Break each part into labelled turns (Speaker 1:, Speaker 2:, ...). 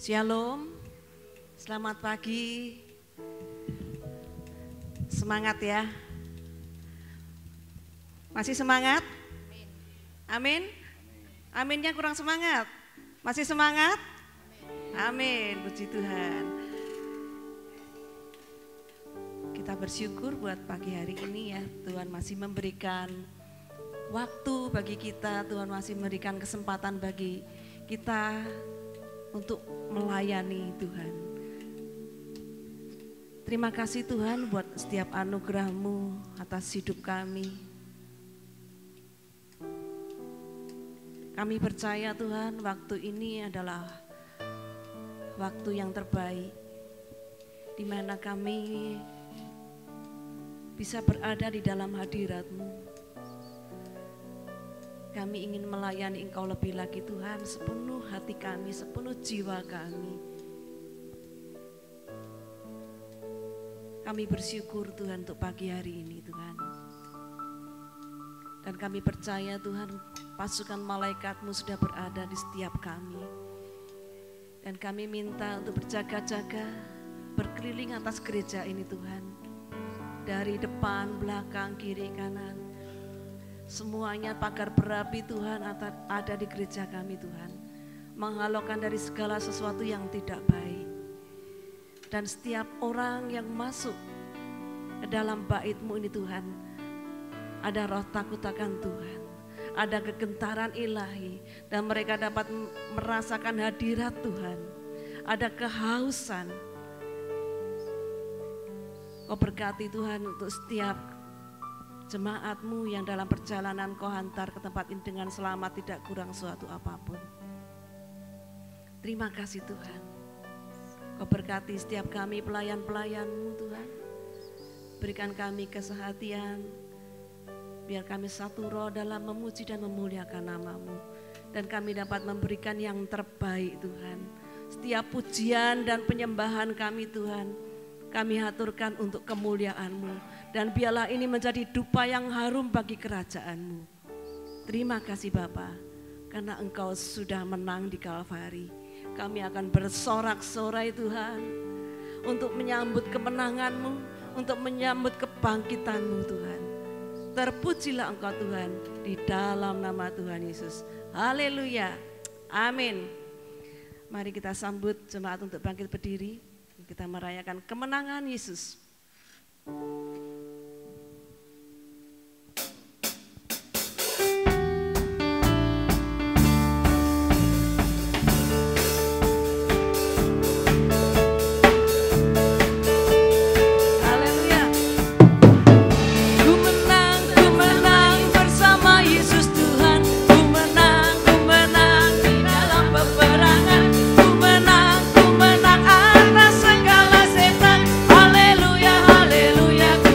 Speaker 1: Shalom, selamat pagi, semangat ya, masih semangat? Amin, aminnya kurang semangat, masih semangat? Amin, puji Tuhan. Kita bersyukur buat pagi hari ini ya, Tuhan masih memberikan waktu bagi kita, Tuhan masih memberikan kesempatan bagi kita untuk melayani Tuhan. Terima kasih Tuhan buat setiap anugerah-Mu atas hidup kami. Kami percaya Tuhan waktu ini adalah waktu yang terbaik di mana kami bisa berada di dalam hadirat-Mu. Kami ingin melayani Engkau lebih lagi Tuhan, sepenuh hati kami, sepenuh jiwa kami. Kami bersyukur Tuhan untuk pagi hari ini Tuhan. Dan kami percaya Tuhan, pasukan malaikat-Mu sudah berada di setiap kami. Dan kami minta untuk berjaga-jaga, berkeliling atas gereja ini Tuhan. Dari depan, belakang, kiri, kanan. Semuanya pagar berapi Tuhan ada di gereja kami Tuhan. Menghalaukan dari segala sesuatu yang tidak baik. Dan setiap orang yang masuk ke dalam bait-Mu ini Tuhan, ada roh takut akan Tuhan. Ada kegentaran ilahi. Dan mereka dapat merasakan hadirat Tuhan. Ada kehausan. Kau berkati Tuhan untuk setiap jemaat-Mu yang dalam perjalanan Kau hantar ke tempat ini dengan selamat, tidak kurang suatu apapun. Terima kasih Tuhan. Kau berkati setiap kami pelayan-pelayan-Mu Tuhan. Berikan kami kesehatian, biar kami satu roh dalam memuji dan memuliakan nama-Mu. Dan kami dapat memberikan yang terbaik Tuhan. Setiap pujian dan penyembahan kami Tuhan, kami haturkan untuk kemuliaan-Mu. Dan biarlah ini menjadi dupa yang harum bagi kerajaan-Mu. Terima kasih Bapa, karena Engkau sudah menang di Kalvari. Kami akan bersorak-sorai Tuhan, untuk menyambut kemenangan-Mu, untuk menyambut kebangkitan-Mu Tuhan. Terpujilah Engkau Tuhan, di dalam nama Tuhan Yesus. Haleluya, amin. Mari kita sambut jemaat untuk bangkit berdiri. Kita merayakan kemenangan Yesus.
Speaker 2: Haleluya, haleluya, ku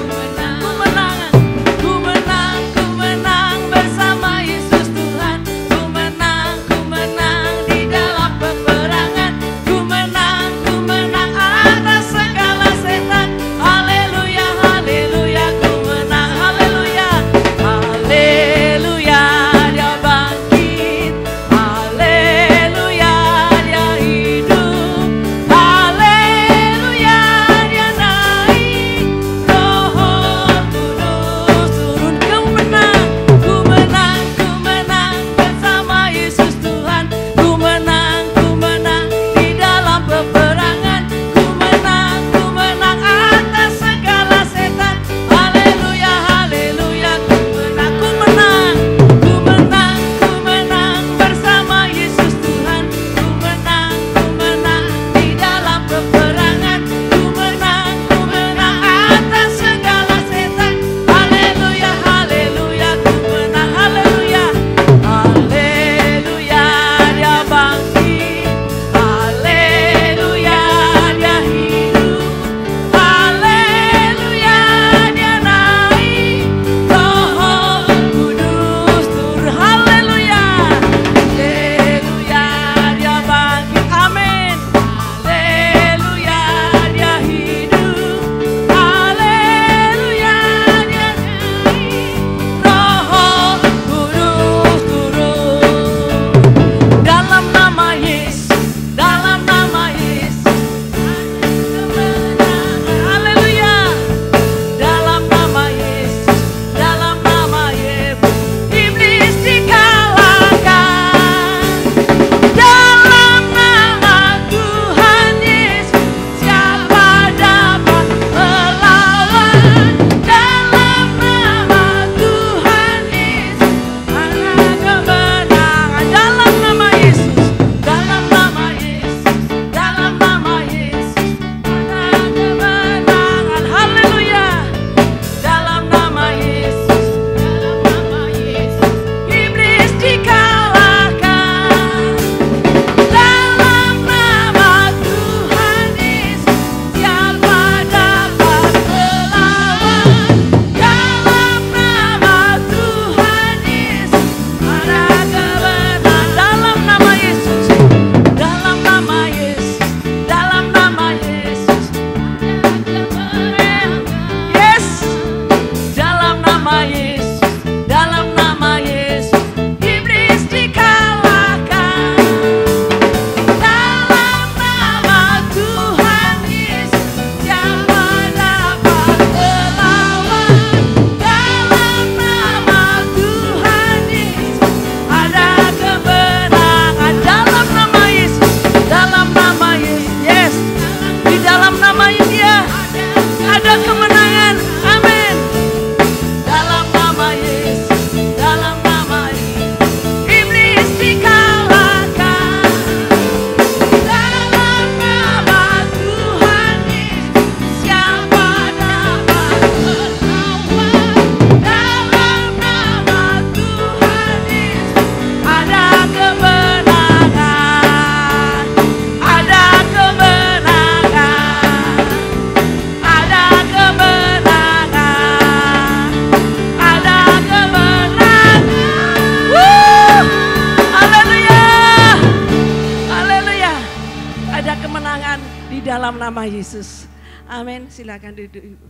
Speaker 1: ada kemenangan di dalam nama Yesus. Amin. Silakan duduk Ibu.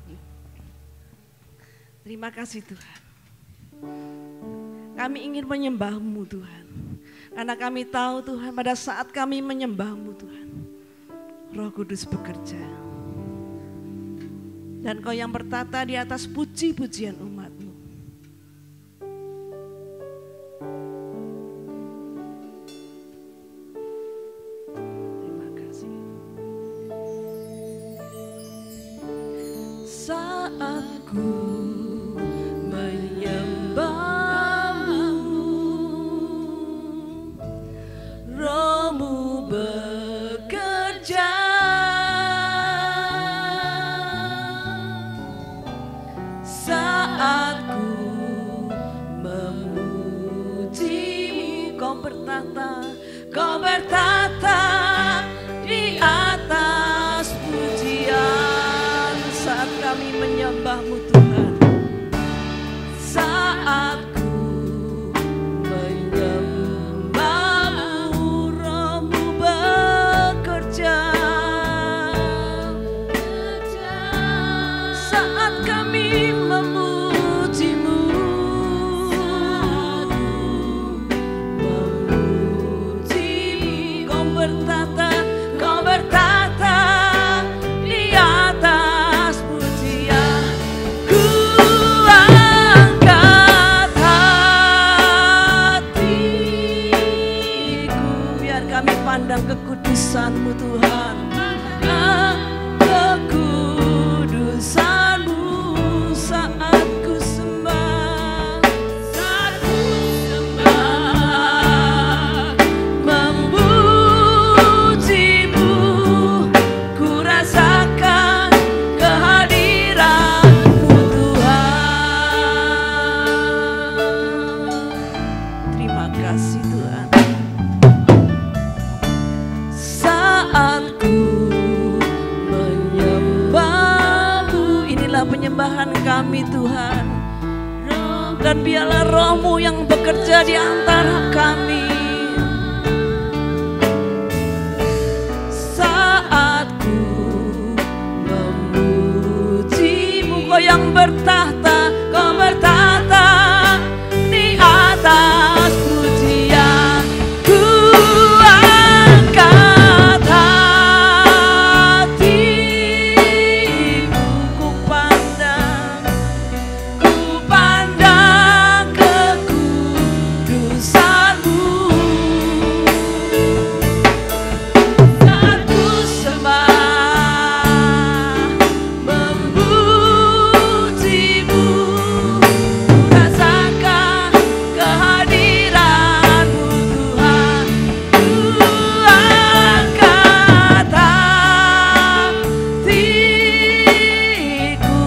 Speaker 1: Terima kasih Tuhan. Kami ingin menyembah-Mu Tuhan. Karena kami tahu Tuhan, pada saat kami menyembah-Mu Tuhan, Roh Kudus bekerja. Dan Kau yang bertata di atas puji-pujian umat-Mu. Terima kasih. Saat ku menyembah-Mu, Roh-Mu bekerja. Saat ku memuji-Mu, Kau bertata di atas pujian. Saat kami menyembah-Mu Tuhan, saat ku menyembah-Mu, Roh-Mu bekerja. Saat kami memuji-Mu, Kau bertata di atas pujian. Ku angkat hatiku, biar kami pandang kekudusan-Mu Tuhan. Kekudusan-Mu saat ku sembah, memuji-Mu, ku rasakan kehadiran-Mu Tuhan. Terima kasih Tuhan. Saat ku menyembah-Mu, inilah penyembahan kami Tuhan. Dan biarlah Roh-Mu yang bekerja di antara kami. Saat ku memuji-Mu, Kau yang bertata di atas pujian. Ku angkat hatiku, ku pandang kekudusan-Mu. Saat ku sembah, memuji-Mu, ku rasakan kehadiran-Mu Tuhan. Ku angkat hatiku,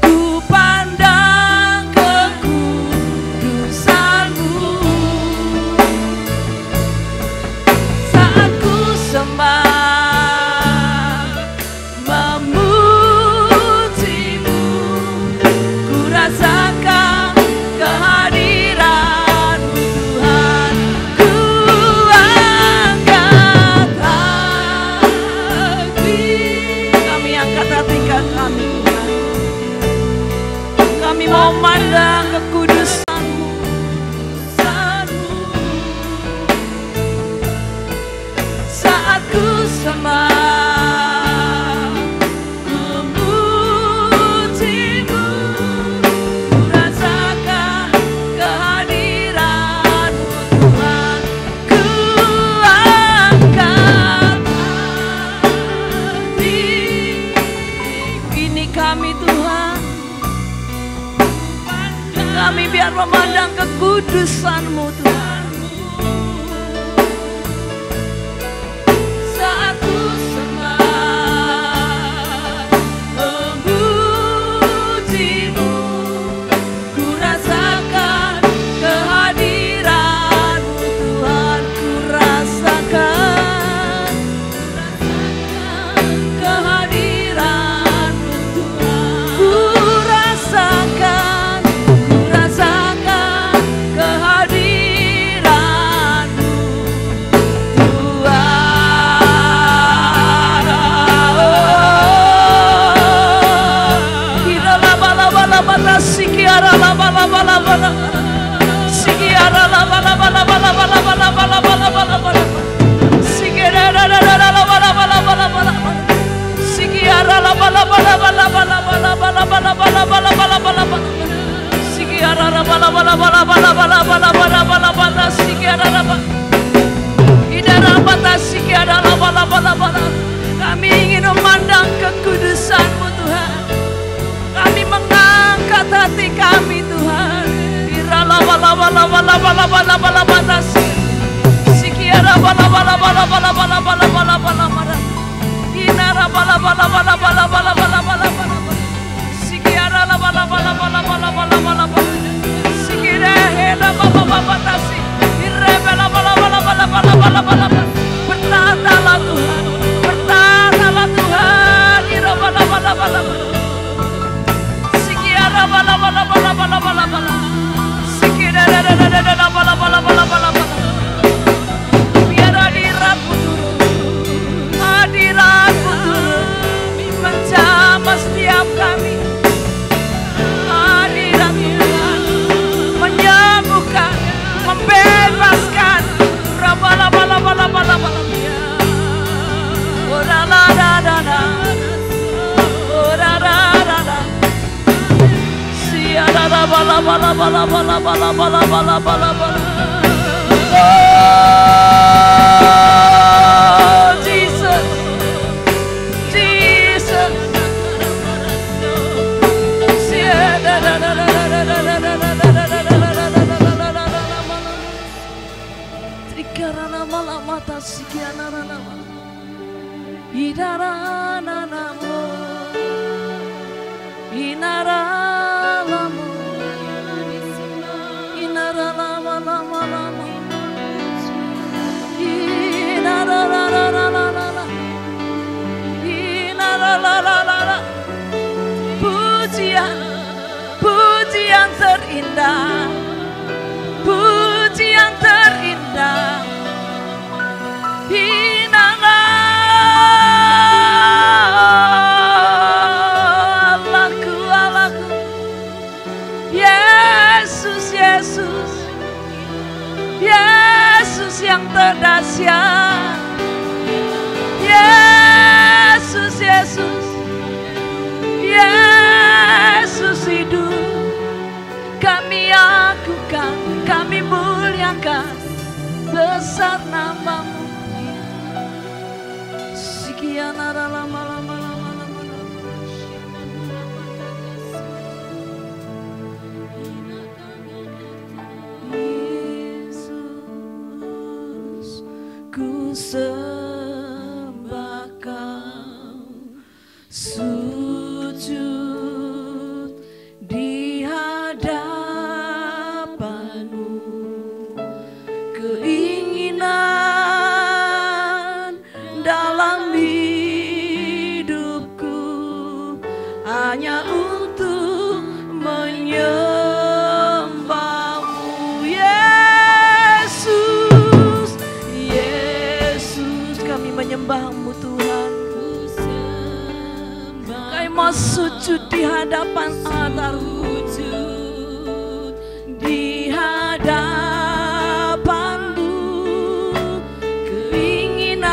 Speaker 1: ku pandang kekudusan-Mu. Saat ku sembah, memuji-Mu, ku rasakan kehadiran-Mu Tuhan. Ku angkat hati, kami angkat hati kami Tuhan. Kami mau mandang kekudusan-Mu. Saat ku sembah, memuji-Mu, ku rasakan kehadiran-Mu Tuhan. Ku angkat hati, ini kami Tuhan. Kami biar memandang kekudusan-Mu Tuhan. Saat ku sembah, memuji-Mu, ku rasakan kehadiran-Mu Tuhan. Ku rasakan kehadiran-Mu Tuhan. Ku rasakan kehadiran-Mu. Kami ingin memandang kekudusan-Mu Tuhan. Kami mengangkat hati kami Tuhan. Bertahanlah Tuhan, bertahanlah Tuhan. Biar hadirat-Mu turun, hadirat-Mu turun menjamah setiap kami. Hadirat Tuhan menyembuhkan, membebaskan. Jesus, Jesus. Trikarana malamata sikiana nama. Idarana namo. Inaralamu. Inaralama lama lama. Inaralalalala. Inaralalalala. Pujian, pujian terindah, pujian terindah. Allahku, Allahku, Yesus, Yesus, Yesus yang terdahsyat, Yesus, Yesus, Yesus hidup. Kami agungkan, kami muliakan besar nama-Mu. Sekian lama-lama. Yesus, ku sembah Kau, sujud di hadapan-Mu. Keinginan dalam hidupku hanya untuk menyembah-Mu. Yesus, Yesus, kami menyembah-Mu Tuhan. Kami mau sujud di hadapan altar-Mu, di hadapan-Mu. Keinginan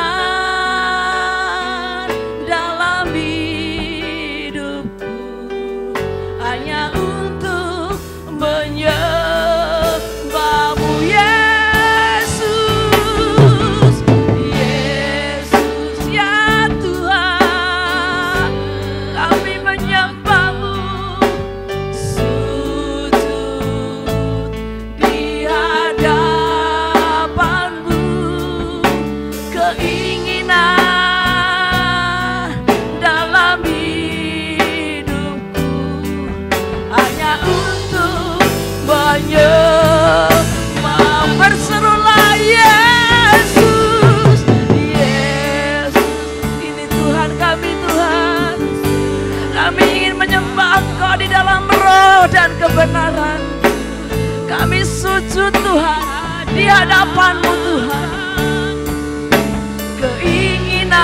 Speaker 1: dalam hidupku hanya untuk menyembah-Mu. Yesus, Yesus, ya Tuhan, kami menyembah-Mu. Sujud di hadapan-Mu. Keinginan dalam hidupku hanya untuk menyembah. Berserulah Yesus, Yesus, ini Tuhan kami Tuhan. Kami ingin menyembah Engkau di dalam roh dan kebenaran. Kami sujud Tuhan di hadapan-Mu Tuhan. Keinginan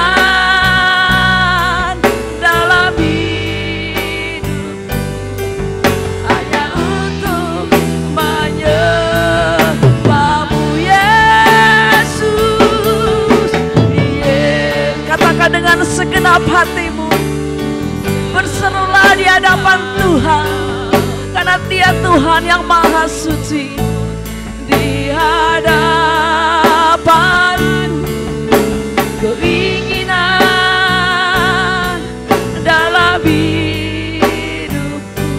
Speaker 1: dalam hidup hanya untuk menyembah-Mu. Yesus, katakan dengan segenap hatimu, berserulah di hadapan Tuhan, karena Dia Tuhan yang maha suci. memuji di hadapan, keinginan dalam hidupku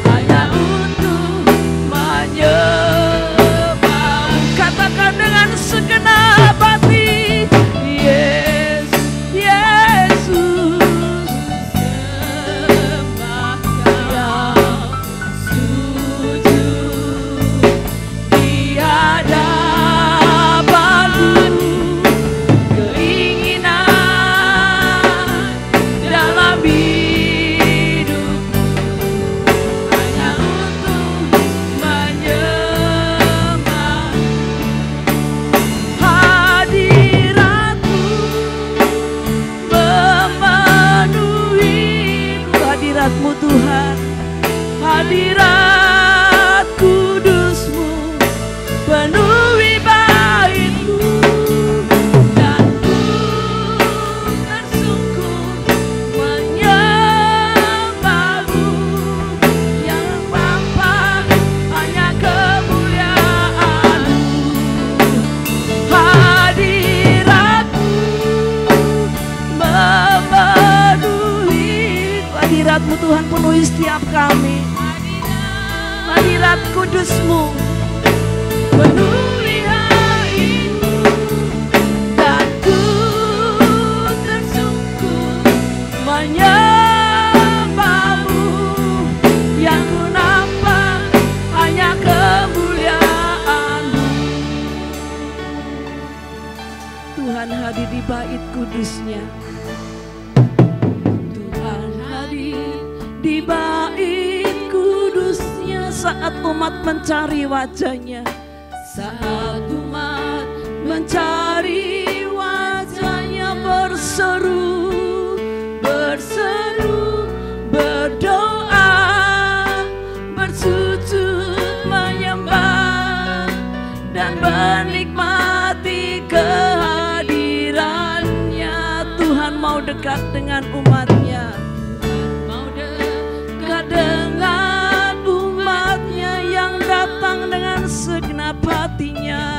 Speaker 1: hanya untuk menyembah. Katakan dengan segenap hati, Yesus, Yesus, sembah Kau, sujud di hadapan-Mu, keinginan dalam hidupku hanya untuk menyembah. Hadirat-Mu memenuhiku, hadirat-Mu Tuhan, hadirat kudus-Mu penuhi bait-Mu, dan ku tersungkur menyembah-Mu yang nampak hanya kemuliaan-Mu. Hadirat-Mu memenuhi, hadirat-Mu Tuhan penuhi setiap kami, hadirat kudus-Mu penuhi hati-Mu, dan ku tersungkur menyembah-Mu yang ku nampak hanya kemuliaan-Mu. Tuhan hadir di bait kudus-Nya, Tuhan hadir di bait kudus-Nya saat umat mencari wajah-Nya, saat umat mencari wajah-Nya, berseru, berseru, berdoa, bersujud menyembah dan menikmati kehadiran-Nya. Tuhan mau dekat dengan umat-Nya, mau dekat dengan umat-Nya yang datang dengan segenap hatinya.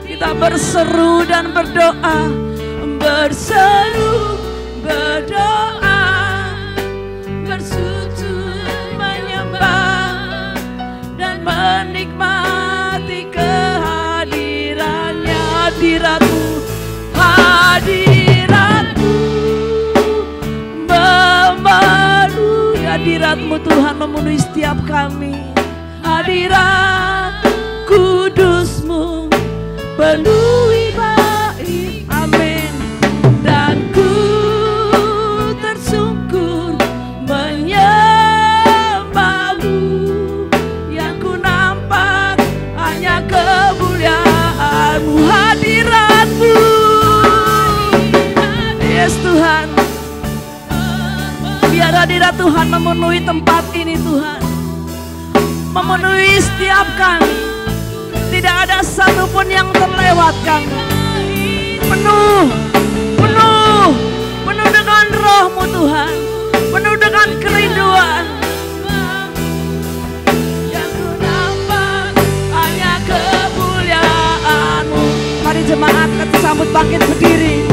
Speaker 1: Kita berseru dan berdoa, berseru, berdoa, bersujud menyembah dan menikmati kehadiran-Nya. Hadirat-Mu, hadirat-Mu memenuhi, hadirat-Mu Tuhan memenuhi setiap kami, hadirat kudus-Mu penuhi bait, amin, dan ku tersungkur menyembah-Mu yang ku nampak hanya kemuliaan-Mu. Hadirat-Mu, yes Tuhan, biar hadirat Tuhan memenuhi tempat ini Tuhan, memenuhi setiap kami. Tidak ada satupun yang terlewatkan. Penuh, penuh, penuh dengan roh-Mu Tuhan, penuh dengan kerinduan. Yang ku nampak hanya kemuliaan-Mu. Mari jemaat kita sambut bangkit berdiri.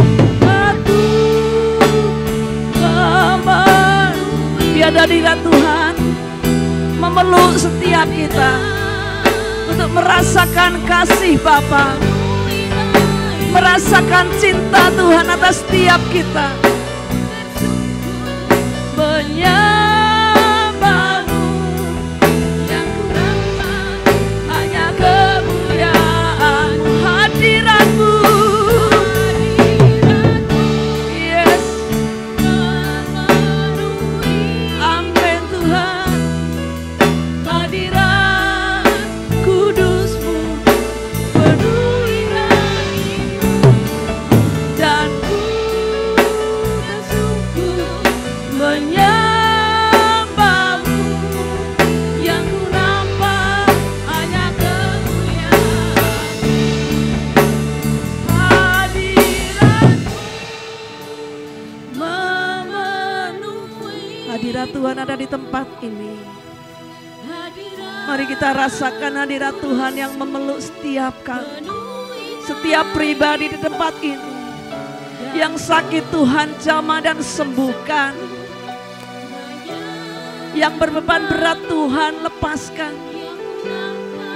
Speaker 1: Biar hadirat Tuhan memeluk setiap kita untuk merasakan kasih Bapa, merasakan cinta Tuhan atas setiap kita. Menyembah-Mu yang ku nampak hanya kemuliaan-Mu. Hadirat-Mu, yes, amin Tuhan. Hadirat kudus-Mu penuhi hati-Mu, dan ku tersungkur menyembah Tuhan ada di tempat ini. Mari kita rasakan hadirat Tuhan yang memeluk setiap kami, setiap pribadi di tempat ini. Yang sakit Tuhan jamah dan sembuhkan, yang berbeban berat Tuhan lepaskan,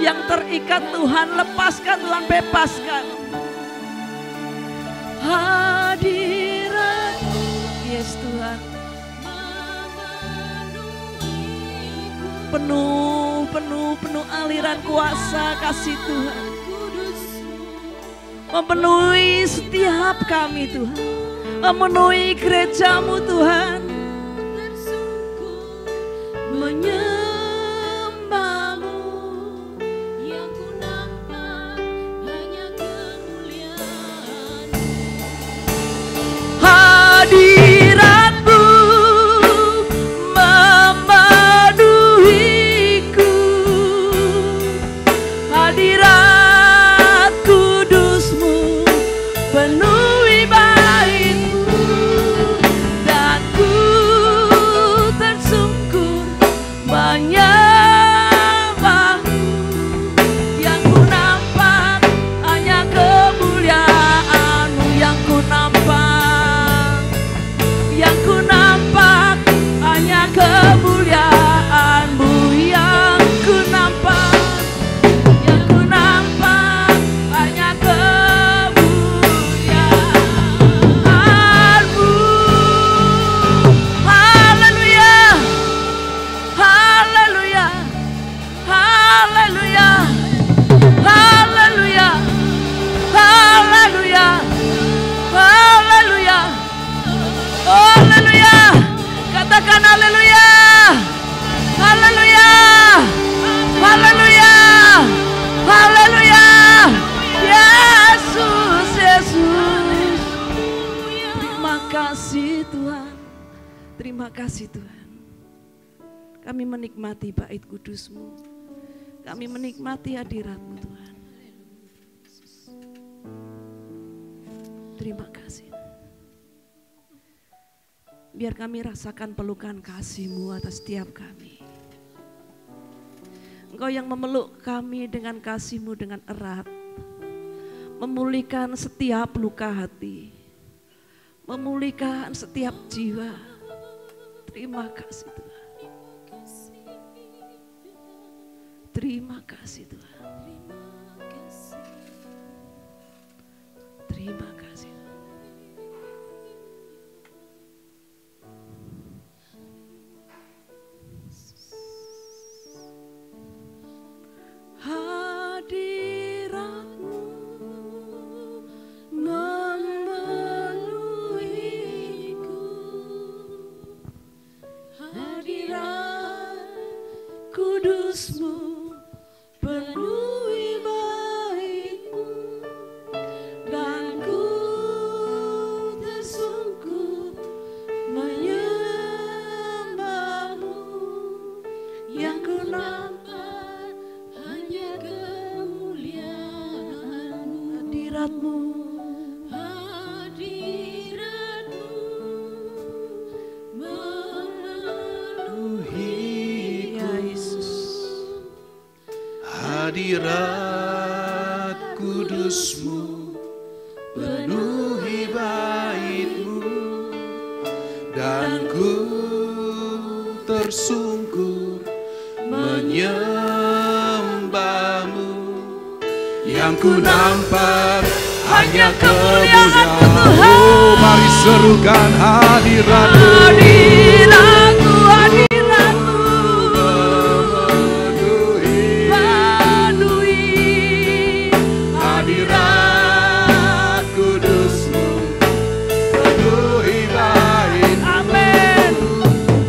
Speaker 1: yang terikat Tuhan lepaskan, Tuhan bebaskan. Hadirat-Mu, yes Tuhan, penuh aliran kuasa kasih Tuhan, memenuhi setiap kami Tuhan, memenuhi gereja-Mu Tuhan, menyembah-Mu, yang ku nampak hanya kemuliaan-Mu. Hadirat-Mu memenuhiku, hadirat kudus-Mu penuhi bait-Mu, dan ku tersungkur menyembah-Mu. Yang ku nampak hanya kemuliaan-Mu, yang ku nampak, yang ku nampak hanya kemuliaan-Mu, yang ku nampak, yang ku nampak hanya kemuliaan-Mu. Haleluya, haleluya, haleluya, haleluya, haleluya, haleluya, haleluya. Katakan haleluya, haleluya, haleluya, haleluya. Yesus, Yesus. Terima kasih Tuhan, terima kasih Tuhan. Kami menikmati bait kudus-Mu, kami menikmati hadirat-Mu Tuhan. Terima kasih. Biar kami rasakan pelukan kasih-Mu atas setiap kami. Engkau yang memeluk kami dengan kasih-Mu dengan erat, memulihkan setiap luka hati, memulihkan setiap jiwa. Terima kasih Tuhan. Terima kasih Tuhan. Terima kasih. Hadirat-Mu memenuhiku, hadirat kudus-Mu penuhi bait-Mu, dan ku tersungkur menyembah-Mu. Yang ku nampak hanya kemuliaan-Mu, hadirat-Mu, hadirat-Mu memenuhi ya Yesus.
Speaker 2: Hadirat kudus-Mu penuhi bait-Mu, dan ku tersungkur menyembah-Mu. Yang ku nampak hanya kemuliaan-Mu Tuhan. Oh, mari serukan hadirat-Mu,
Speaker 1: Hadirat-Mu, hadirat-Mu
Speaker 2: hadirat kudus-Mu penuhi bait-Mu.
Speaker 1: Amin.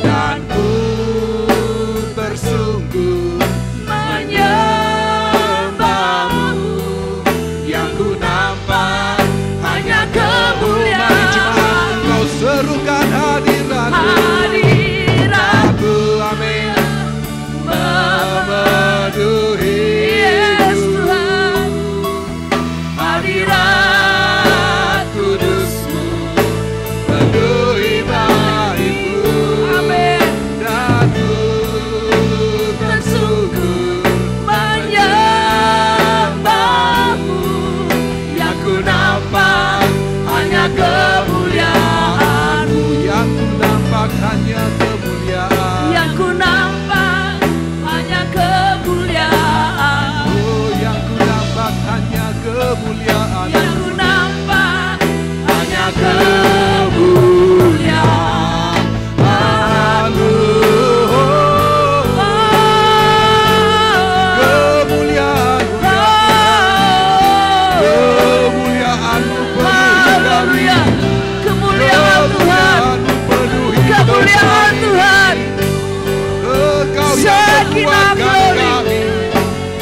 Speaker 2: Dan ku tersungkur menyembah-Mu. Yang ku nampak hanya kemuliaan. Mari jemaat, engkau serukan hadirat-Mu. nampak hanya kemuliaan.
Speaker 1: Yang ku nampak hanya kemuliaan.
Speaker 2: Oh, yang ku nampak hanya kemuliaan.
Speaker 1: Yang ku nampak hanya
Speaker 2: kemuliaan.
Speaker 1: Kemuliaan Tuhan, Shekinah glory,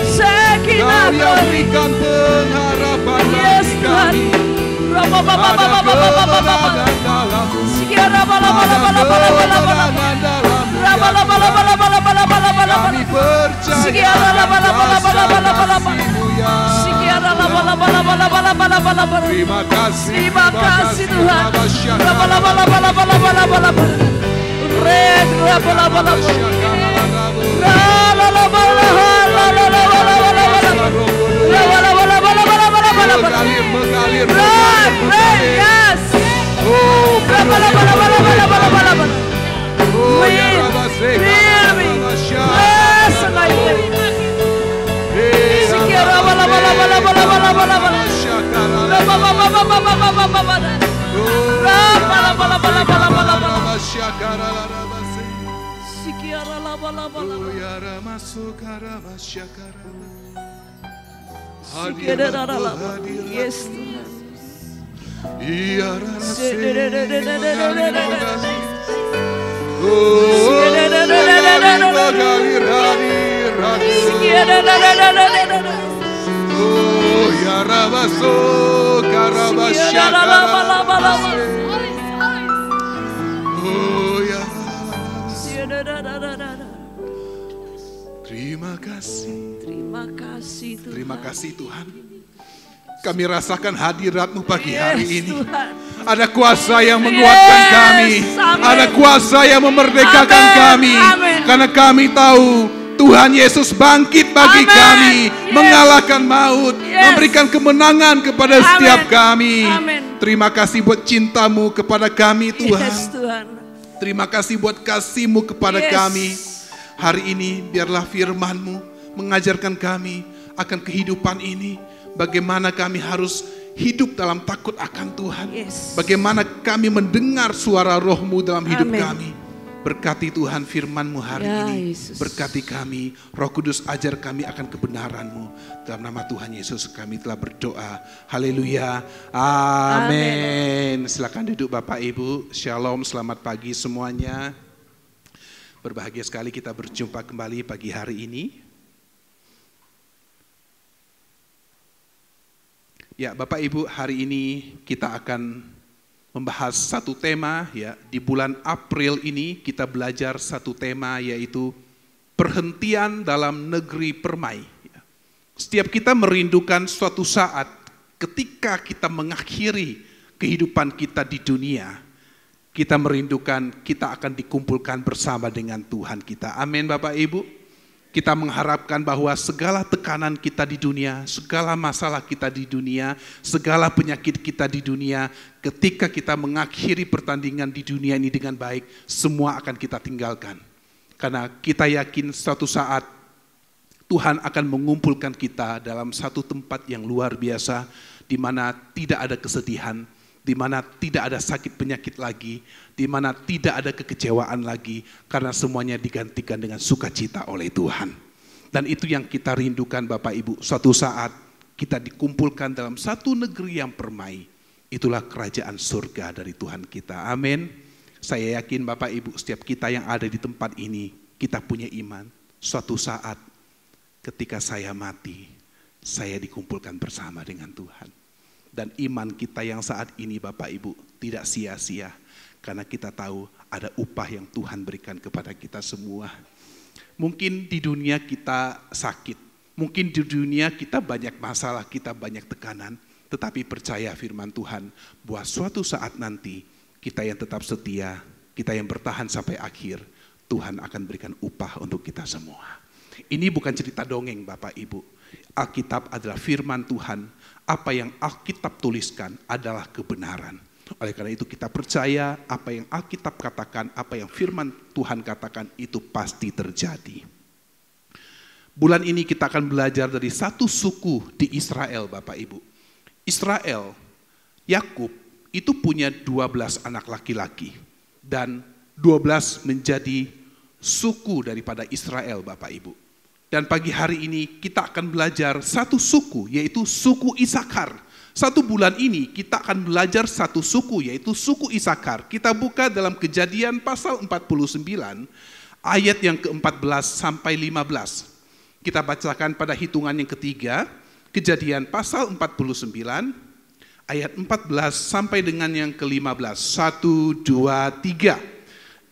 Speaker 1: Shekinah glory,
Speaker 2: berikan pengharapan
Speaker 1: yes
Speaker 2: bagi
Speaker 1: Tuhan.
Speaker 2: kami.
Speaker 1: Ada
Speaker 2: kami percaya
Speaker 1: Terima kasih Tuhan.
Speaker 2: mengalir.
Speaker 1: Yes.
Speaker 2: Oh,
Speaker 1: Yes, Tuhan.
Speaker 2: Oh, ya rabaso, karabasya, oh, ya. Terima kasih.
Speaker 1: Terima kasih Tuhan.
Speaker 2: Terima kasih Tuhan. Kami rasakan hadirat-Mu pagi hari ini.
Speaker 1: Tuhan.
Speaker 2: Ada kuasa yang menguatkan kami.
Speaker 1: Amin.
Speaker 2: Ada kuasa yang memerdekakan kami.
Speaker 1: Amin.
Speaker 2: Karena kami tahu Tuhan Yesus bangkit bagi
Speaker 1: Amin.
Speaker 2: kami.
Speaker 1: Yes.
Speaker 2: Mengalahkan maut.
Speaker 1: Yes.
Speaker 2: Memberikan kemenangan kepada
Speaker 1: Amin.
Speaker 2: setiap kami.
Speaker 1: Amin.
Speaker 2: Terima kasih buat cinta-Mu kepada kami Tuhan.
Speaker 1: Yes, Tuhan.
Speaker 2: Terima kasih buat kasih-Mu kepada
Speaker 1: Yes.
Speaker 2: kami. Hari ini biarlah firman-Mu mengajarkan kami akan kehidupan ini. Bagaimana kami harus hidup dalam takut akan Tuhan.
Speaker 1: Yes.
Speaker 2: Bagaimana kami mendengar suara Roh-Mu dalam hidup
Speaker 1: Amin.
Speaker 2: kami. Berkati Tuhan firman-Mu hari
Speaker 1: Ya,
Speaker 2: ini.
Speaker 1: Yesus.
Speaker 2: Berkati kami. Roh Kudus ajar kami akan kebenaran-Mu. Dalam nama Tuhan Yesus kami telah berdoa. Haleluya. Amin. Silakan duduk Bapak Ibu. Shalom, selamat pagi semuanya. Berbahagia sekali kita berjumpa kembali pagi hari ini. Ya, Bapak Ibu, hari ini kita akan membahas satu tema ya. Di bulan April ini kita belajar satu tema yaitu perhentian dalam negeri permai. Setiap kita merindukan suatu saat ketika kita mengakhiri kehidupan kita di dunia, kita merindukan kita akan dikumpulkan bersama dengan Tuhan kita. Amin Bapak Ibu. Kita mengharapkan bahwa segala tekanan kita di dunia, segala masalah kita di dunia, segala penyakit kita di dunia, ketika kita mengakhiri pertandingan di dunia ini dengan baik, semua akan kita tinggalkan. Karena kita yakin suatu saat Tuhan akan mengumpulkan kita dalam satu tempat yang luar biasa, di mana tidak ada kesedihan, di mana tidak ada sakit penyakit lagi, di mana tidak ada kekecewaan lagi, karena semuanya digantikan dengan sukacita oleh Tuhan. Dan itu yang kita rindukan Bapak Ibu, suatu saat kita dikumpulkan dalam satu negeri yang permai. Itulah kerajaan surga dari Tuhan kita. Amin. Saya yakin Bapak Ibu, setiap kita yang ada di tempat ini, kita punya iman. Suatu saat ketika saya mati, saya dikumpulkan bersama dengan Tuhan. Dan iman kita yang saat ini Bapak Ibu tidak sia-sia. Karena kita tahu ada upah yang Tuhan berikan kepada kita semua. Mungkin di dunia kita sakit. Mungkin di dunia kita banyak masalah, kita banyak tekanan. Tetapi percaya firman Tuhan bahwa suatu saat nanti kita yang tetap setia, kita yang bertahan sampai akhir, Tuhan akan berikan upah untuk kita semua. Ini bukan cerita dongeng Bapak Ibu. Alkitab adalah firman Tuhan. Apa yang Alkitab tuliskan adalah kebenaran. Oleh karena itu kita percaya apa yang Alkitab katakan, apa yang firman Tuhan katakan itu pasti terjadi. Bulan ini kita akan belajar dari satu suku di Israel, Bapak Ibu. Israel, Yakub itu punya 12 anak laki-laki. Dan 12 menjadi suku daripada Israel, Bapak Ibu. Dan pagi hari ini kita akan belajar satu suku, yaitu suku Isakar. Satu bulan ini kita akan belajar satu suku, yaitu suku Isakar. Kita buka dalam Kejadian pasal 49, ayat yang ke-14 sampai 15. Kita bacakan pada hitungan yang ketiga, Kejadian pasal 49, ayat 14 sampai dengan yang ke-15. 1, 2, 3.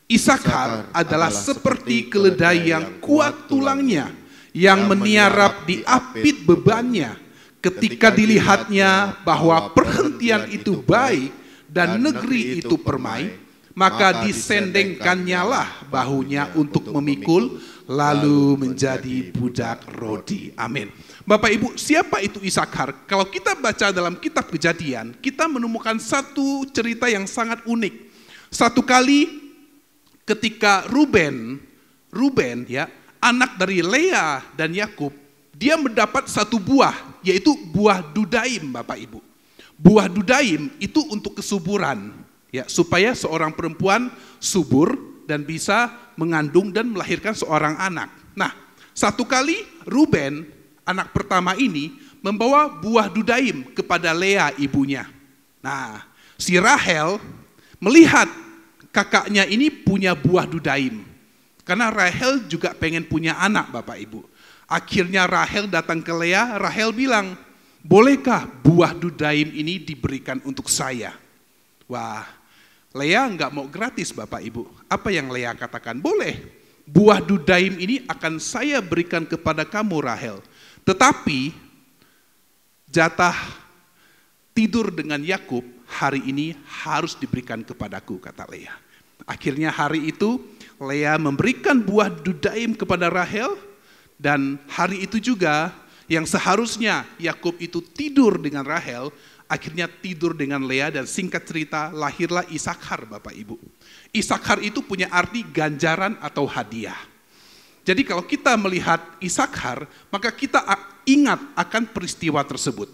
Speaker 2: Isakar adalah seperti keledai yang kuat tulangnya, yang meniarap di apit bebannya. Ketika dilihatnya bahwa perhentian itu baik dan negeri itu permai, maka disendengkannya lah bahunya untuk memikul, lalu menjadi budak rodi. Amin. Bapak Ibu, siapa itu Isakar? Kalau kita baca dalam kitab Kejadian, kita menemukan satu cerita yang sangat unik. Satu kali ketika Ruben ya, anak dari Lea dan Yakub, dia mendapat satu buah, yaitu buah dudaim, Bapak Ibu. Buah dudaim itu untuk kesuburan, ya, supaya seorang perempuan subur dan bisa mengandung dan melahirkan seorang anak. Nah, satu kali Ruben, anak pertama ini, membawa buah dudaim kepada Lea ibunya. Nah, si Rahel melihat kakaknya ini punya buah dudaim. Karena Rahel juga pengen punya anak, Bapak Ibu. Akhirnya Rahel datang ke Lea, Rahel bilang, bolehkah buah dudaim ini diberikan untuk saya? Wah, Lea nggak mau gratis, Bapak Ibu. Apa yang Lea katakan? Boleh, buah dudaim ini akan saya berikan kepada kamu, Rahel. Tetapi jatah tidur dengan Yakub hari ini harus diberikan kepadaku, kata Lea. Akhirnya hari itu Lea memberikan buah dudaim kepada Rahel. Dan hari itu juga yang seharusnya Yakub itu tidur dengan Rahel, akhirnya tidur dengan Lea, dan singkat cerita lahirlah Isakar, Bapak Ibu. Isakar itu punya arti ganjaran atau hadiah. Jadi kalau kita melihat Isakar, maka kita ingat akan peristiwa tersebut.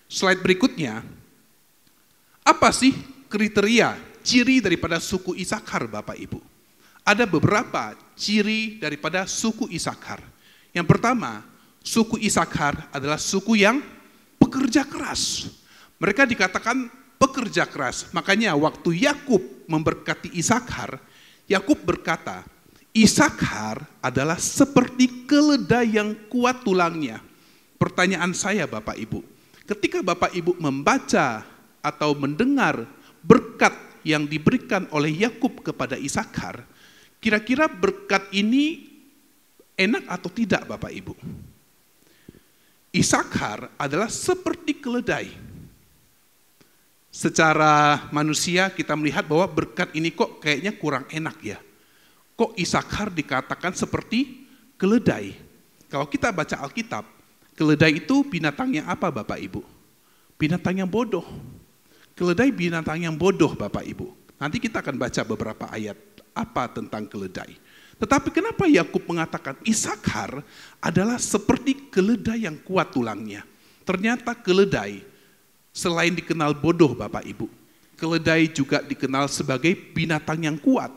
Speaker 2: Slide berikutnya, apa sih kriteria, ciri daripada suku Isakar, Bapak Ibu? Ada beberapa ciri daripada suku Isakar. Yang pertama, suku Isakar adalah suku yang pekerja keras. Mereka dikatakan pekerja keras. Makanya waktu Yakub memberkati Isakar, Yakub berkata, Isakar adalah seperti keledai yang kuat tulangnya. Pertanyaan saya, Bapak Ibu, ketika Bapak Ibu membaca atau mendengar berkat yang diberikan oleh Yakub kepada Isakar, kira-kira berkat ini enak atau tidak, Bapak Ibu? Isakar adalah seperti keledai. Secara manusia kita melihat bahwa berkat ini kok kayaknya kurang enak ya. Kok Isakar dikatakan seperti keledai? Kalau kita baca Alkitab, keledai itu binatang yang apa, Bapak Ibu? Binatang yang bodoh. Keledai binatang yang bodoh, Bapak Ibu. Nanti kita akan baca beberapa ayat apa tentang keledai. Tetapi kenapa Yakub mengatakan Isakar adalah seperti keledai yang kuat tulangnya? Ternyata keledai selain dikenal bodoh, Bapak Ibu, keledai juga dikenal sebagai binatang yang kuat.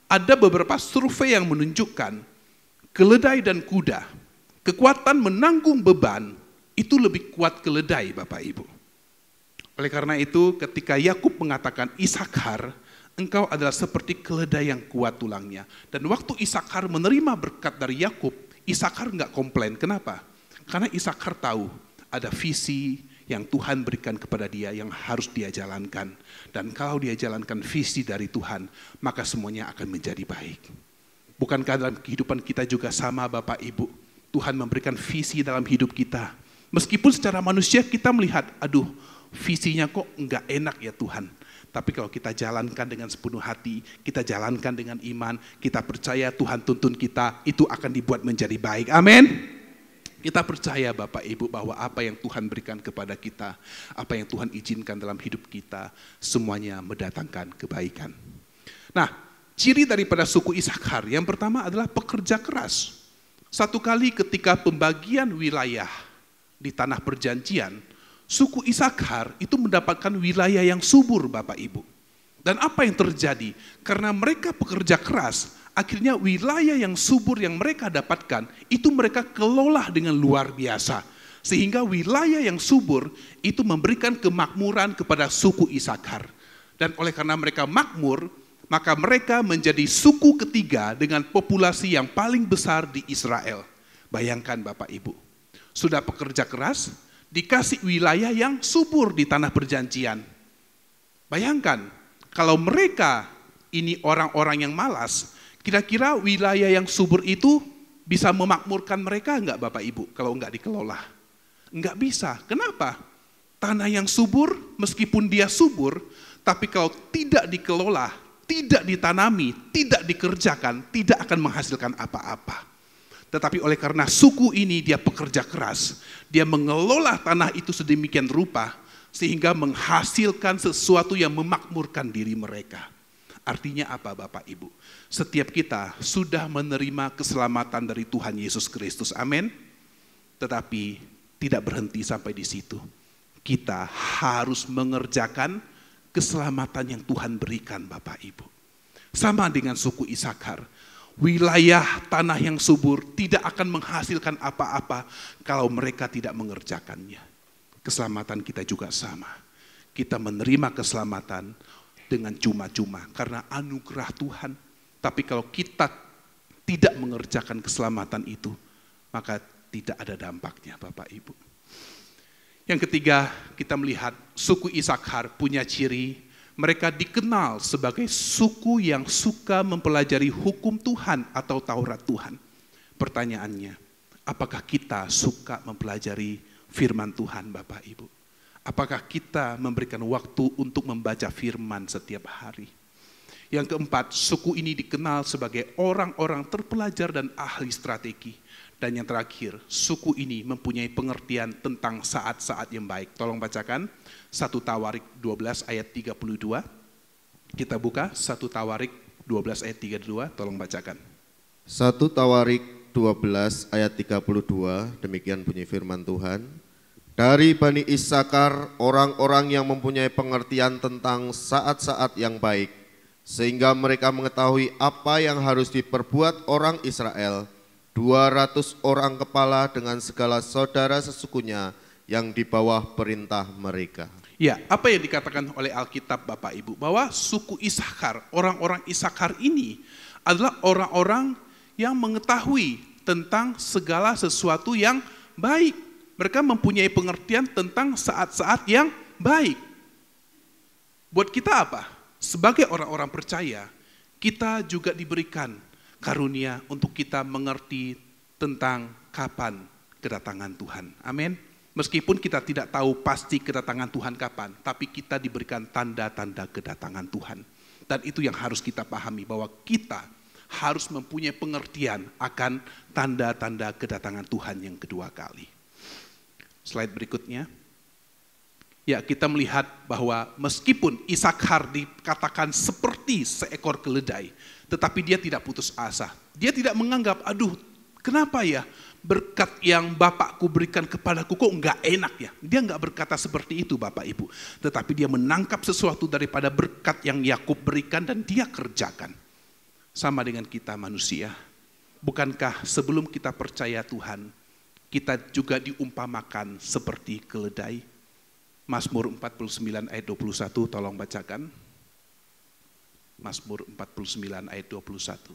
Speaker 2: Ada beberapa survei yang menunjukkan keledai dan kuda, kekuatan menanggung beban itu lebih kuat keledai, Bapak Ibu. Oleh karena itu ketika Yakub mengatakan Isakar, engkau adalah seperti keledai yang kuat tulangnya. Dan waktu Isakar menerima berkat dari Yakub, Isakar enggak komplain. Kenapa? Karena Isakar tahu ada visi yang Tuhan berikan kepada dia yang harus dia jalankan. Dan kalau dia jalankan visi dari Tuhan, maka semuanya akan menjadi baik. Bukankah dalam kehidupan kita juga sama, Bapak Ibu? Tuhan memberikan visi dalam hidup kita. Meskipun secara manusia kita melihat, aduh, visinya kok enggak enak ya Tuhan. Tapi kalau kita jalankan dengan sepenuh hati, kita jalankan dengan iman, kita percaya Tuhan tuntun kita, itu akan dibuat menjadi baik. Amin. Kita percaya Bapak Ibu bahwa apa yang Tuhan berikan kepada kita, apa yang Tuhan izinkan dalam hidup kita, semuanya mendatangkan kebaikan. Nah, ciri daripada suku Isakar yang pertama adalah pekerja keras. Satu kali ketika pembagian wilayah di tanah perjanjian, suku Isakar itu mendapatkan wilayah yang subur Bapak Ibu. Dan apa yang terjadi? Karena mereka pekerja keras, akhirnya wilayah yang subur yang mereka dapatkan, itu mereka kelola dengan luar biasa. Sehingga wilayah yang subur itu memberikan kemakmuran kepada suku Isakar. Dan oleh karena mereka makmur, maka mereka menjadi suku ketiga dengan populasi yang paling besar di Israel. Bayangkan Bapak Ibu, sudah pekerja keras, dikasih wilayah yang subur di tanah perjanjian. Bayangkan, kalau mereka ini orang-orang yang malas, kira-kira wilayah yang subur itu bisa memakmurkan mereka enggak Bapak Ibu kalau enggak dikelola? Enggak bisa. Kenapa? Tanah yang subur meskipun dia subur, tapi kalau tidak dikelola, tidak ditanami, tidak dikerjakan, tidak akan menghasilkan apa-apa. Tetapi oleh karena suku ini dia pekerja keras, dia mengelola tanah itu sedemikian rupa, sehingga menghasilkan sesuatu yang memakmurkan diri mereka. Artinya apa Bapak Ibu? Setiap kita sudah menerima keselamatan dari Tuhan Yesus Kristus, amin. Tetapi tidak berhenti sampai di situ. Kita harus mengerjakan keselamatan yang Tuhan berikan Bapak Ibu. Sama dengan suku Isakar, wilayah tanah yang subur tidak akan menghasilkan apa-apa kalau mereka tidak mengerjakannya. Keselamatan kita juga sama. Kita menerima keselamatan dengan cuma-cuma karena anugerah Tuhan. Tapi kalau kita tidak mengerjakan keselamatan itu, maka tidak ada dampaknya Bapak Ibu. Yang ketiga, kita melihat suku Isakar punya ciri, mereka dikenal sebagai suku yang suka mempelajari hukum Tuhan atau Taurat Tuhan. Pertanyaannya, apakah kita suka mempelajari firman Tuhan Bapak Ibu? Apakah kita memberikan waktu untuk membaca firman setiap hari? Yang keempat, suku ini dikenal sebagai orang-orang terpelajar dan ahli strategi. Dan yang terakhir, suku ini mempunyai pengertian tentang saat-saat yang baik. Tolong bacakan 1 Tawarik 12 ayat 32. Kita buka 1 Tawarik 12 ayat 32, tolong bacakan.
Speaker 3: 1 Tawarik 12 ayat 32, demikian bunyi firman Tuhan. Dari Bani Isakar, orang-orang yang mempunyai pengertian tentang saat-saat yang baik, sehingga mereka mengetahui apa yang harus diperbuat orang Israel, 200 orang kepala dengan segala saudara sesukunya yang di bawah perintah mereka.
Speaker 2: Ya, apa yang dikatakan oleh Alkitab Bapak Ibu, bahwa suku Isakar, orang-orang Isakar ini adalah orang-orang yang mengetahui tentang segala sesuatu yang baik. Mereka mempunyai pengertian tentang saat-saat yang baik. Buat kita apa? Sebagai orang-orang percaya, kita juga diberikan karunia untuk kita mengerti tentang kapan kedatangan Tuhan. Amin. Meskipun kita tidak tahu pasti kedatangan Tuhan kapan, tapi kita diberikan tanda-tanda kedatangan Tuhan. Dan itu yang harus kita pahami, bahwa kita harus mempunyai pengertian akan tanda-tanda kedatangan Tuhan yang kedua kali. Slide berikutnya. Ya, kita melihat bahwa meskipun Isakar dikatakan seperti seekor keledai, tetapi dia tidak putus asa. Dia tidak menganggap, aduh kenapa ya berkat yang Bapakku berikan kepadaku kok enggak enak ya. Dia enggak berkata seperti itu Bapak Ibu. Tetapi dia menangkap sesuatu daripada berkat yang Yakub berikan dan dia kerjakan. Sama dengan kita manusia. Bukankah sebelum kita percaya Tuhan, kita juga diumpamakan seperti keledai? Mazmur 49 ayat 21, tolong bacakan. Mazmur 49 ayat 21.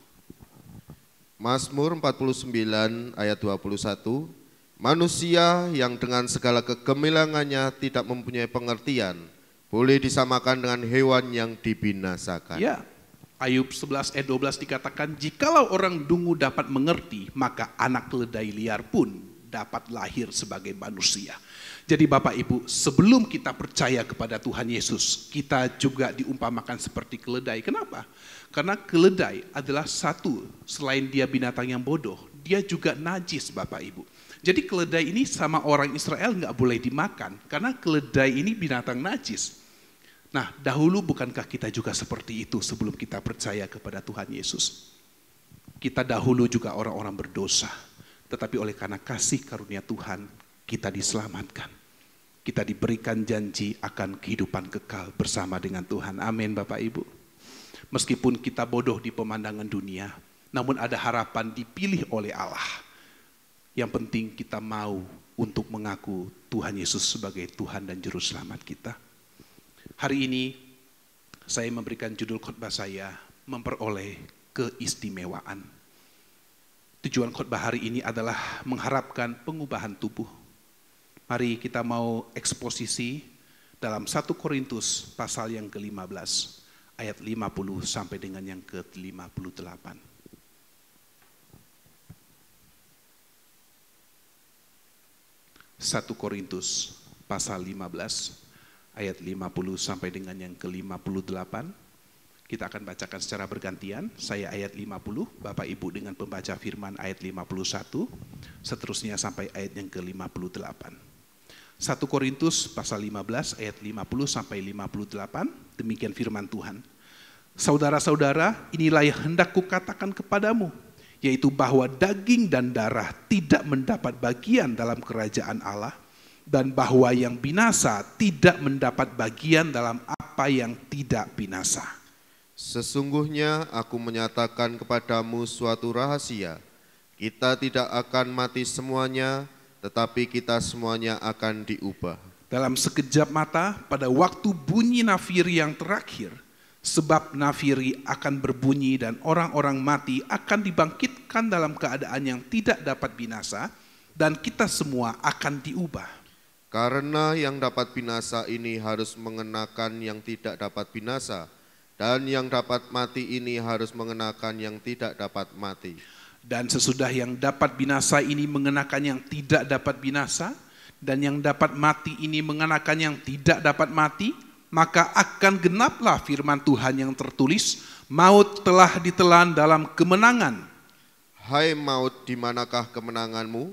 Speaker 3: Mazmur 49 ayat 21, manusia yang dengan segala kegemilangannya tidak mempunyai pengertian, boleh disamakan dengan hewan yang dibinasakan.
Speaker 2: Ya, Ayub 11 ayat 12 dikatakan, jikalau orang dungu dapat mengerti, maka anak keledai liar pun dapat lahir sebagai manusia. Jadi Bapak Ibu, sebelum kita percaya kepada Tuhan Yesus, kita juga diumpamakan seperti keledai. Kenapa? Karena keledai adalah satu, selain dia binatang yang bodoh, dia juga najis Bapak Ibu. Jadi keledai ini sama orang Israel nggak boleh dimakan, karena keledai ini binatang najis. Nah, dahulu bukankah kita juga seperti itu sebelum kita percaya kepada Tuhan Yesus? Kita dahulu juga orang-orang berdosa, tetapi oleh karena kasih karunia Tuhan, kita diselamatkan. Kita diberikan janji akan kehidupan kekal bersama dengan Tuhan. Amin Bapak Ibu. Meskipun kita bodoh di pemandangan dunia, namun ada harapan dipilih oleh Allah. Yang penting kita mau untuk mengaku Tuhan Yesus sebagai Tuhan dan Juru Selamat kita. Hari ini saya memberikan judul khotbah saya, memperoleh keistimewaan. Tujuan khotbah hari ini adalah mengharapkan pengubahan tubuh. Mari kita mau eksposisi dalam 1 Korintus pasal yang ke-15, ayat 50 sampai dengan yang ke-58. 1 Korintus pasal 15 ayat 50 sampai dengan yang ke-58. Kita akan bacakan secara bergantian. Saya ayat 50, Bapak Ibu dengan pembaca firman ayat 51, seterusnya sampai ayat yang ke-58. 1 Korintus pasal 15 ayat 50 sampai 58, demikian firman Tuhan. Saudara-saudara, inilah yang hendak kukatakan kepadamu, yaitu bahwa daging dan darah tidak mendapat bagian dalam kerajaan Allah, dan bahwa yang binasa tidak mendapat bagian dalam apa yang tidak binasa.
Speaker 3: Sesungguhnya aku menyatakan kepadamu suatu rahasia, kita tidak akan mati semuanya, tetapi kita semuanya akan diubah.
Speaker 2: Dalam sekejap mata, pada waktu bunyi nafiri yang terakhir, sebab nafiri akan berbunyi dan orang-orang mati akan dibangkitkan dalam keadaan yang tidak dapat binasa, dan kita semua akan diubah.
Speaker 3: Karena yang dapat binasa ini harus mengenakan yang tidak dapat binasa, dan yang dapat mati ini harus mengenakan yang tidak dapat mati.
Speaker 2: Dan sesudah yang dapat binasa ini mengenakan yang tidak dapat binasa, dan yang dapat mati ini mengenakan yang tidak dapat mati, maka akan genaplah firman Tuhan yang tertulis, maut telah ditelan dalam kemenangan.
Speaker 3: Hai maut, di manakah kemenanganmu?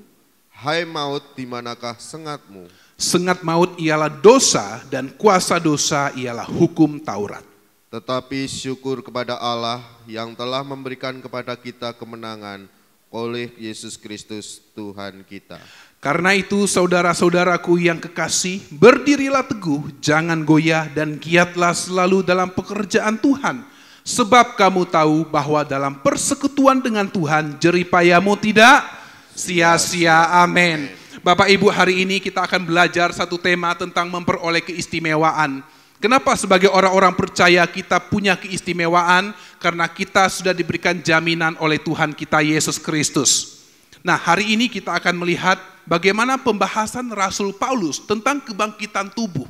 Speaker 3: Hai maut, di manakah sengatmu?
Speaker 2: Sengat maut ialah dosa, dan kuasa dosa ialah hukum Taurat.
Speaker 3: Tetapi syukur kepada Allah yang telah memberikan kepada kita kemenangan oleh Yesus Kristus Tuhan kita.
Speaker 2: Karena itu saudara-saudaraku yang kekasih, berdirilah teguh, jangan goyah, dan giatlah selalu dalam pekerjaan Tuhan. Sebab kamu tahu bahwa dalam persekutuan dengan Tuhan, jeripayamu tidak sia-sia. Amin. Bapak Ibu, hari ini kita akan belajar satu tema tentang memperoleh keistimewaan. Kenapa sebagai orang-orang percaya kita punya keistimewaan? Karena kita sudah diberikan jaminan oleh Tuhan kita Yesus Kristus. Nah, hari ini kita akan melihat bagaimana pembahasan Rasul Paulus tentang kebangkitan tubuh.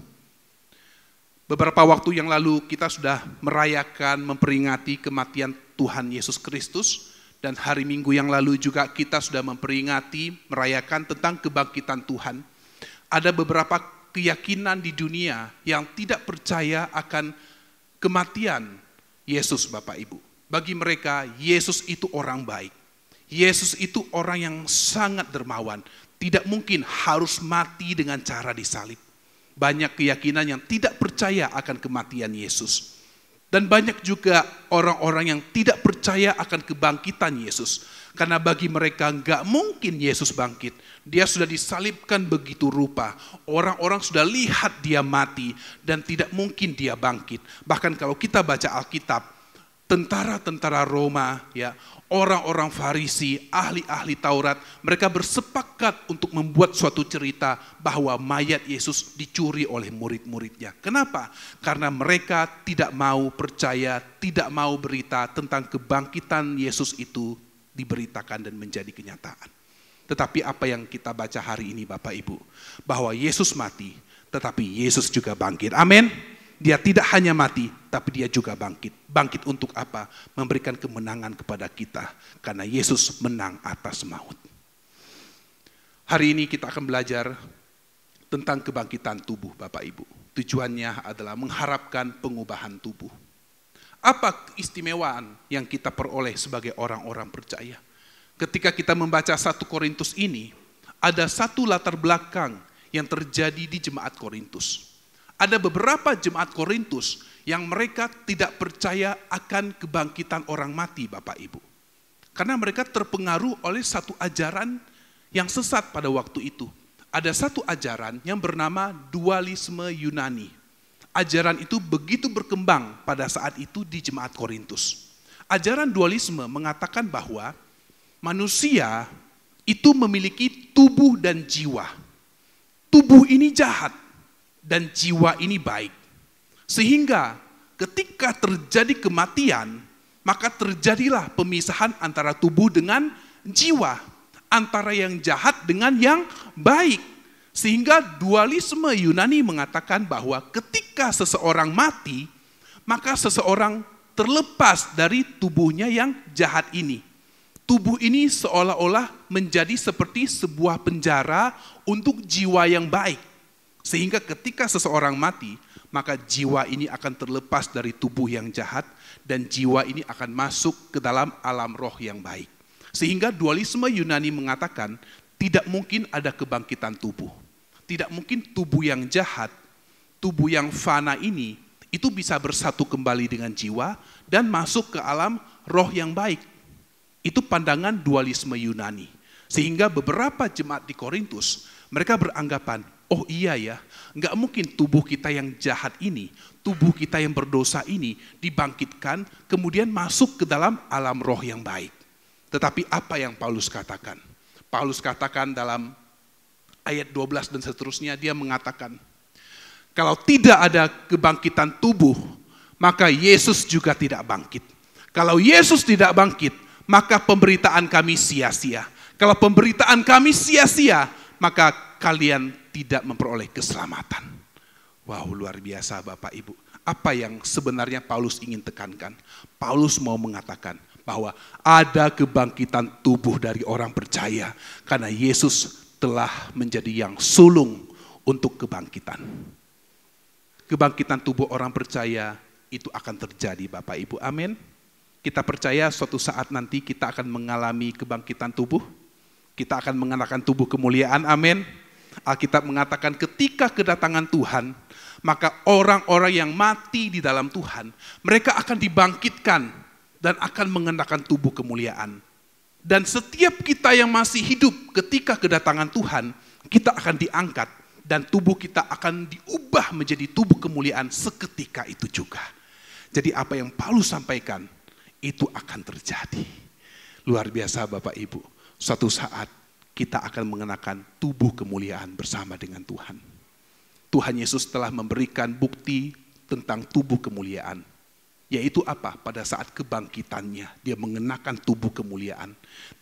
Speaker 2: Beberapa waktu yang lalu kita sudah merayakan, memperingati kematian Tuhan Yesus Kristus. Dan hari Minggu yang lalu juga kita sudah memperingati, merayakan tentang kebangkitan Tuhan. Ada beberapa keyakinan di dunia yang tidak percaya akan kematian Yesus, Bapak Ibu. Bagi mereka, Yesus itu orang baik. Yesus itu orang yang sangat dermawan. Tidak mungkin harus mati dengan cara disalib. Banyak keyakinan yang tidak percaya akan kematian Yesus. Dan banyak juga orang-orang yang tidak percaya akan kebangkitan Yesus. Karena bagi mereka nggak mungkin Yesus bangkit. Dia sudah disalibkan begitu rupa. Orang-orang sudah lihat dia mati dan tidak mungkin dia bangkit. Bahkan kalau kita baca Alkitab, tentara-tentara Roma, ya, orang-orang Farisi, ahli-ahli Taurat, mereka bersepakat untuk membuat suatu cerita bahwa mayat Yesus dicuri oleh murid-muridnya. Kenapa? Karena mereka tidak mau percaya, tidak mau berita tentang kebangkitan Yesus itu diberitakan dan menjadi kenyataan. Tetapi apa yang kita baca hari ini Bapak Ibu, bahwa Yesus mati, tetapi Yesus juga bangkit. Amin. Dia tidak hanya mati, tapi dia juga bangkit. Bangkit untuk apa? Memberikan kemenangan kepada kita. Karena Yesus menang atas maut. Hari ini kita akan belajar tentang kebangkitan tubuh Bapak Ibu. Tujuannya adalah mengharapkan pengubahan tubuh. Apa keistimewaan yang kita peroleh sebagai orang-orang percaya? Ketika kita membaca 1 Korintus ini, ada satu latar belakang yang terjadi di jemaat Korintus. Ada beberapa jemaat Korintus yang mereka tidak percaya akan kebangkitan orang mati, Bapak Ibu. Karena mereka terpengaruh oleh satu ajaran yang sesat pada waktu itu. Ada satu ajaran yang bernama dualisme Yunani. Ajaran itu begitu berkembang pada saat itu di jemaat Korintus. Ajaran dualisme mengatakan bahwa manusia itu memiliki tubuh dan jiwa. Tubuh ini jahat dan jiwa ini baik. Sehingga ketika terjadi kematian, maka terjadilah pemisahan antara tubuh dengan jiwa, antara yang jahat dengan yang baik. Sehingga dualisme Yunani mengatakan bahwa ketika seseorang mati, maka seseorang terlepas dari tubuhnya yang jahat ini. Tubuh ini seolah-olah menjadi seperti sebuah penjara untuk jiwa yang baik. Sehingga ketika seseorang mati, maka jiwa ini akan terlepas dari tubuh yang jahat dan jiwa ini akan masuk ke dalam alam roh yang baik. Sehingga dualisme Yunani mengatakan tidak mungkin ada kebangkitan tubuh. Tidak mungkin tubuh yang jahat, tubuh yang fana ini, itu bisa bersatu kembali dengan jiwa dan masuk ke alam roh yang baik. Itu pandangan dualisme Yunani. Sehingga beberapa jemaat di Korintus, mereka beranggapan, oh iya ya, nggak mungkin tubuh kita yang jahat ini, tubuh kita yang berdosa ini dibangkitkan, kemudian masuk ke dalam alam roh yang baik. Tetapi apa yang Paulus katakan? Paulus katakan dalam ayat 12 dan seterusnya, dia mengatakan, kalau tidak ada kebangkitan tubuh, maka Yesus juga tidak bangkit. Kalau Yesus tidak bangkit, maka pemberitaan kami sia-sia. Kalau pemberitaan kami sia-sia, maka kalian tidak memperoleh keselamatan. Wow, luar biasa Bapak Ibu. Apa yang sebenarnya Paulus ingin tekankan? Paulus mau mengatakan bahwa ada kebangkitan tubuh dari orang percaya. Karena Yesus telah menjadi yang sulung untuk kebangkitan. Kebangkitan tubuh orang percaya itu akan terjadi Bapak Ibu. Amin. Kita percaya suatu saat nanti kita akan mengalami kebangkitan tubuh. Kita akan mengenakan tubuh kemuliaan, amin. Alkitab mengatakan ketika kedatangan Tuhan, maka orang-orang yang mati di dalam Tuhan, mereka akan dibangkitkan dan akan mengenakan tubuh kemuliaan. Dan setiap kita yang masih hidup ketika kedatangan Tuhan, kita akan diangkat dan tubuh kita akan diubah menjadi tubuh kemuliaan seketika itu juga. Jadi apa yang Paulus sampaikan, itu akan terjadi. Luar biasa Bapak Ibu. Suatu saat kita akan mengenakan tubuh kemuliaan bersama dengan Tuhan. Tuhan Yesus telah memberikan bukti tentang tubuh kemuliaan. Yaitu apa? Pada saat kebangkitannya, dia mengenakan tubuh kemuliaan.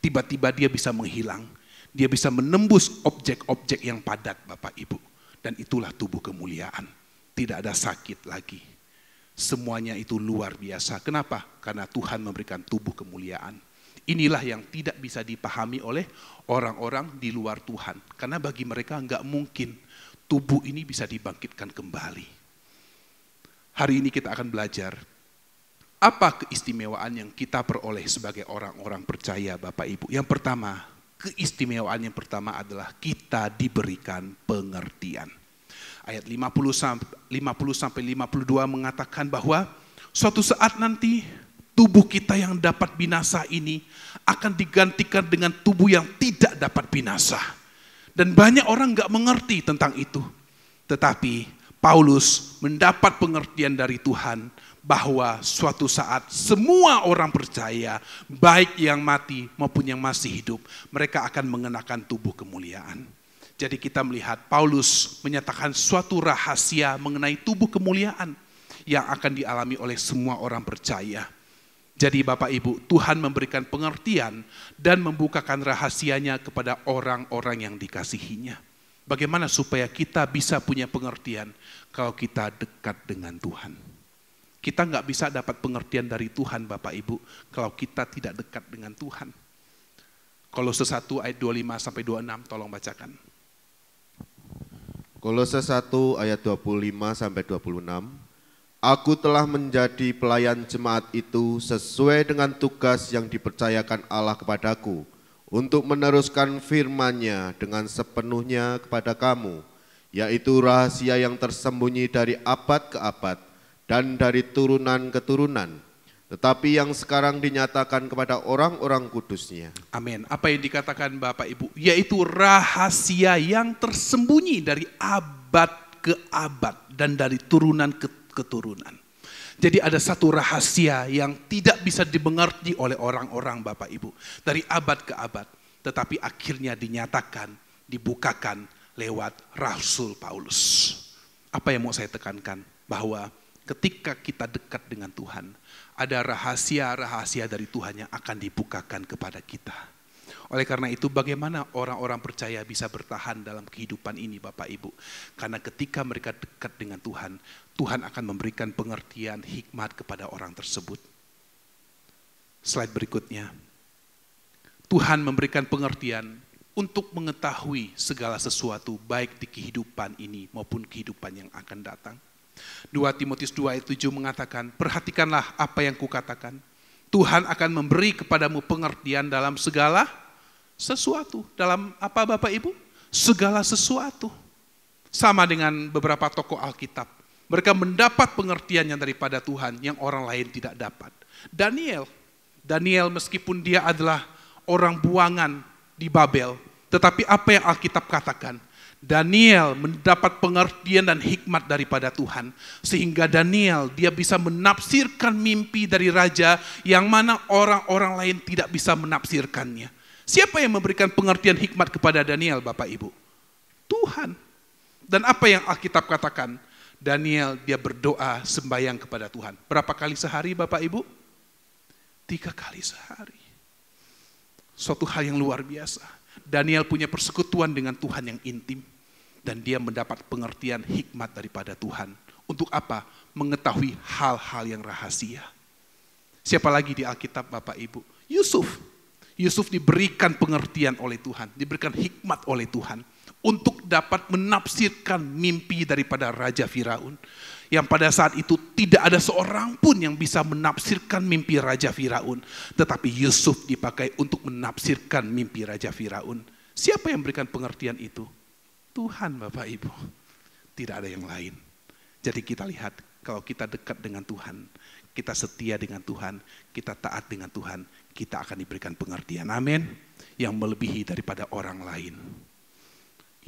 Speaker 2: Tiba-tiba dia bisa menghilang. Dia bisa menembus objek-objek yang padat Bapak Ibu. Dan itulah tubuh kemuliaan. Tidak ada sakit lagi. Semuanya itu luar biasa. Kenapa? Karena Tuhan memberikan tubuh kemuliaan. Inilah yang tidak bisa dipahami oleh orang-orang di luar Tuhan. Karena bagi mereka enggak mungkin tubuh ini bisa dibangkitkan kembali. Hari ini kita akan belajar apa keistimewaan yang kita peroleh sebagai orang-orang percaya Bapak Ibu. Yang pertama, keistimewaan yang pertama adalah kita diberikan pengertian. Ayat 50-52 mengatakan bahwa suatu saat nanti tubuh kita yang dapat binasa ini akan digantikan dengan tubuh yang tidak dapat binasa. Dan banyak orang gak mengerti tentang itu. Tetapi Paulus mendapat pengertian dari Tuhan bahwa suatu saat semua orang percaya, baik yang mati maupun yang masih hidup, mereka akan mengenakan tubuh kemuliaan. Jadi kita melihat Paulus menyatakan suatu rahasia mengenai tubuh kemuliaan yang akan dialami oleh semua orang percaya. Jadi Bapak Ibu, Tuhan memberikan pengertian dan membukakan rahasianya kepada orang-orang yang dikasihinya. Bagaimana supaya kita bisa punya pengertian kalau kita dekat dengan Tuhan? Kita nggak bisa dapat pengertian dari Tuhan Bapak Ibu kalau kita tidak dekat dengan Tuhan. Kolose 1 ayat 25-26 tolong bacakan.
Speaker 3: Kolose 1 ayat 25-26. Aku telah menjadi pelayan jemaat itu sesuai dengan tugas yang dipercayakan Allah kepadaku untuk meneruskan firman-Nya dengan sepenuhnya kepada kamu, yaitu rahasia yang tersembunyi dari abad ke abad dan dari turunan ke turunan, tetapi yang sekarang dinyatakan kepada orang-orang kudus-Nya.
Speaker 2: Amin. Apa yang dikatakan Bapak Ibu? Yaitu rahasia yang tersembunyi dari abad ke abad dan dari turunan ke turunan. Jadi ada satu rahasia yang tidak bisa dimengerti oleh orang-orang Bapak Ibu. Dari abad ke abad. Tetapi akhirnya dinyatakan, dibukakan lewat Rasul Paulus. Apa yang mau saya tekankan? Bahwa ketika kita dekat dengan Tuhan, ada rahasia-rahasia dari Tuhan yang akan dibukakan kepada kita. Oleh karena itu bagaimana orang-orang percaya bisa bertahan dalam kehidupan ini Bapak Ibu? Karena ketika mereka dekat dengan Tuhan, Tuhan akan memberikan pengertian hikmat kepada orang tersebut. Slide berikutnya. Tuhan memberikan pengertian untuk mengetahui segala sesuatu baik di kehidupan ini maupun kehidupan yang akan datang. 2 Timotius 2 ayat 7 mengatakan, perhatikanlah apa yang kukatakan. Tuhan akan memberi kepadamu pengertian dalam segala sesuatu. Dalam apa Bapak Ibu? Segala sesuatu. Sama dengan beberapa tokoh Alkitab. Mereka mendapat pengertian yang daripada Tuhan yang orang lain tidak dapat. Daniel meskipun dia adalah orang buangan di Babel, tetapi apa yang Alkitab katakan? Daniel mendapat pengertian dan hikmat daripada Tuhan. Sehingga Daniel dia bisa menafsirkan mimpi dari raja yang mana orang-orang lain tidak bisa menafsirkannya. Siapa yang memberikan pengertian hikmat kepada Daniel Bapak Ibu? Tuhan. Dan apa yang Alkitab katakan? Daniel dia berdoa sembahyang kepada Tuhan. Berapa kali sehari Bapak Ibu? 3 kali sehari. Suatu hal yang luar biasa. Daniel punya persekutuan dengan Tuhan yang intim. Dan dia mendapat pengertian hikmat daripada Tuhan. Untuk apa? Mengetahui hal-hal yang rahasia. Siapa lagi di Alkitab Bapak Ibu? Yusuf. Yusuf diberikan pengertian oleh Tuhan. Diberikan hikmat oleh Tuhan. Untuk dapat menafsirkan mimpi daripada Raja Firaun. Yang pada saat itu tidak ada seorang pun yang bisa menafsirkan mimpi Raja Firaun. Tetapi Yusuf dipakai untuk menafsirkan mimpi Raja Firaun. Siapa yang memberikan pengertian itu? Tuhan Bapak Ibu. Tidak ada yang lain. Jadi kita lihat kalau kita dekat dengan Tuhan, kita setia dengan Tuhan, kita taat dengan Tuhan, kita akan diberikan pengertian. Amin. Yang melebihi daripada orang lain.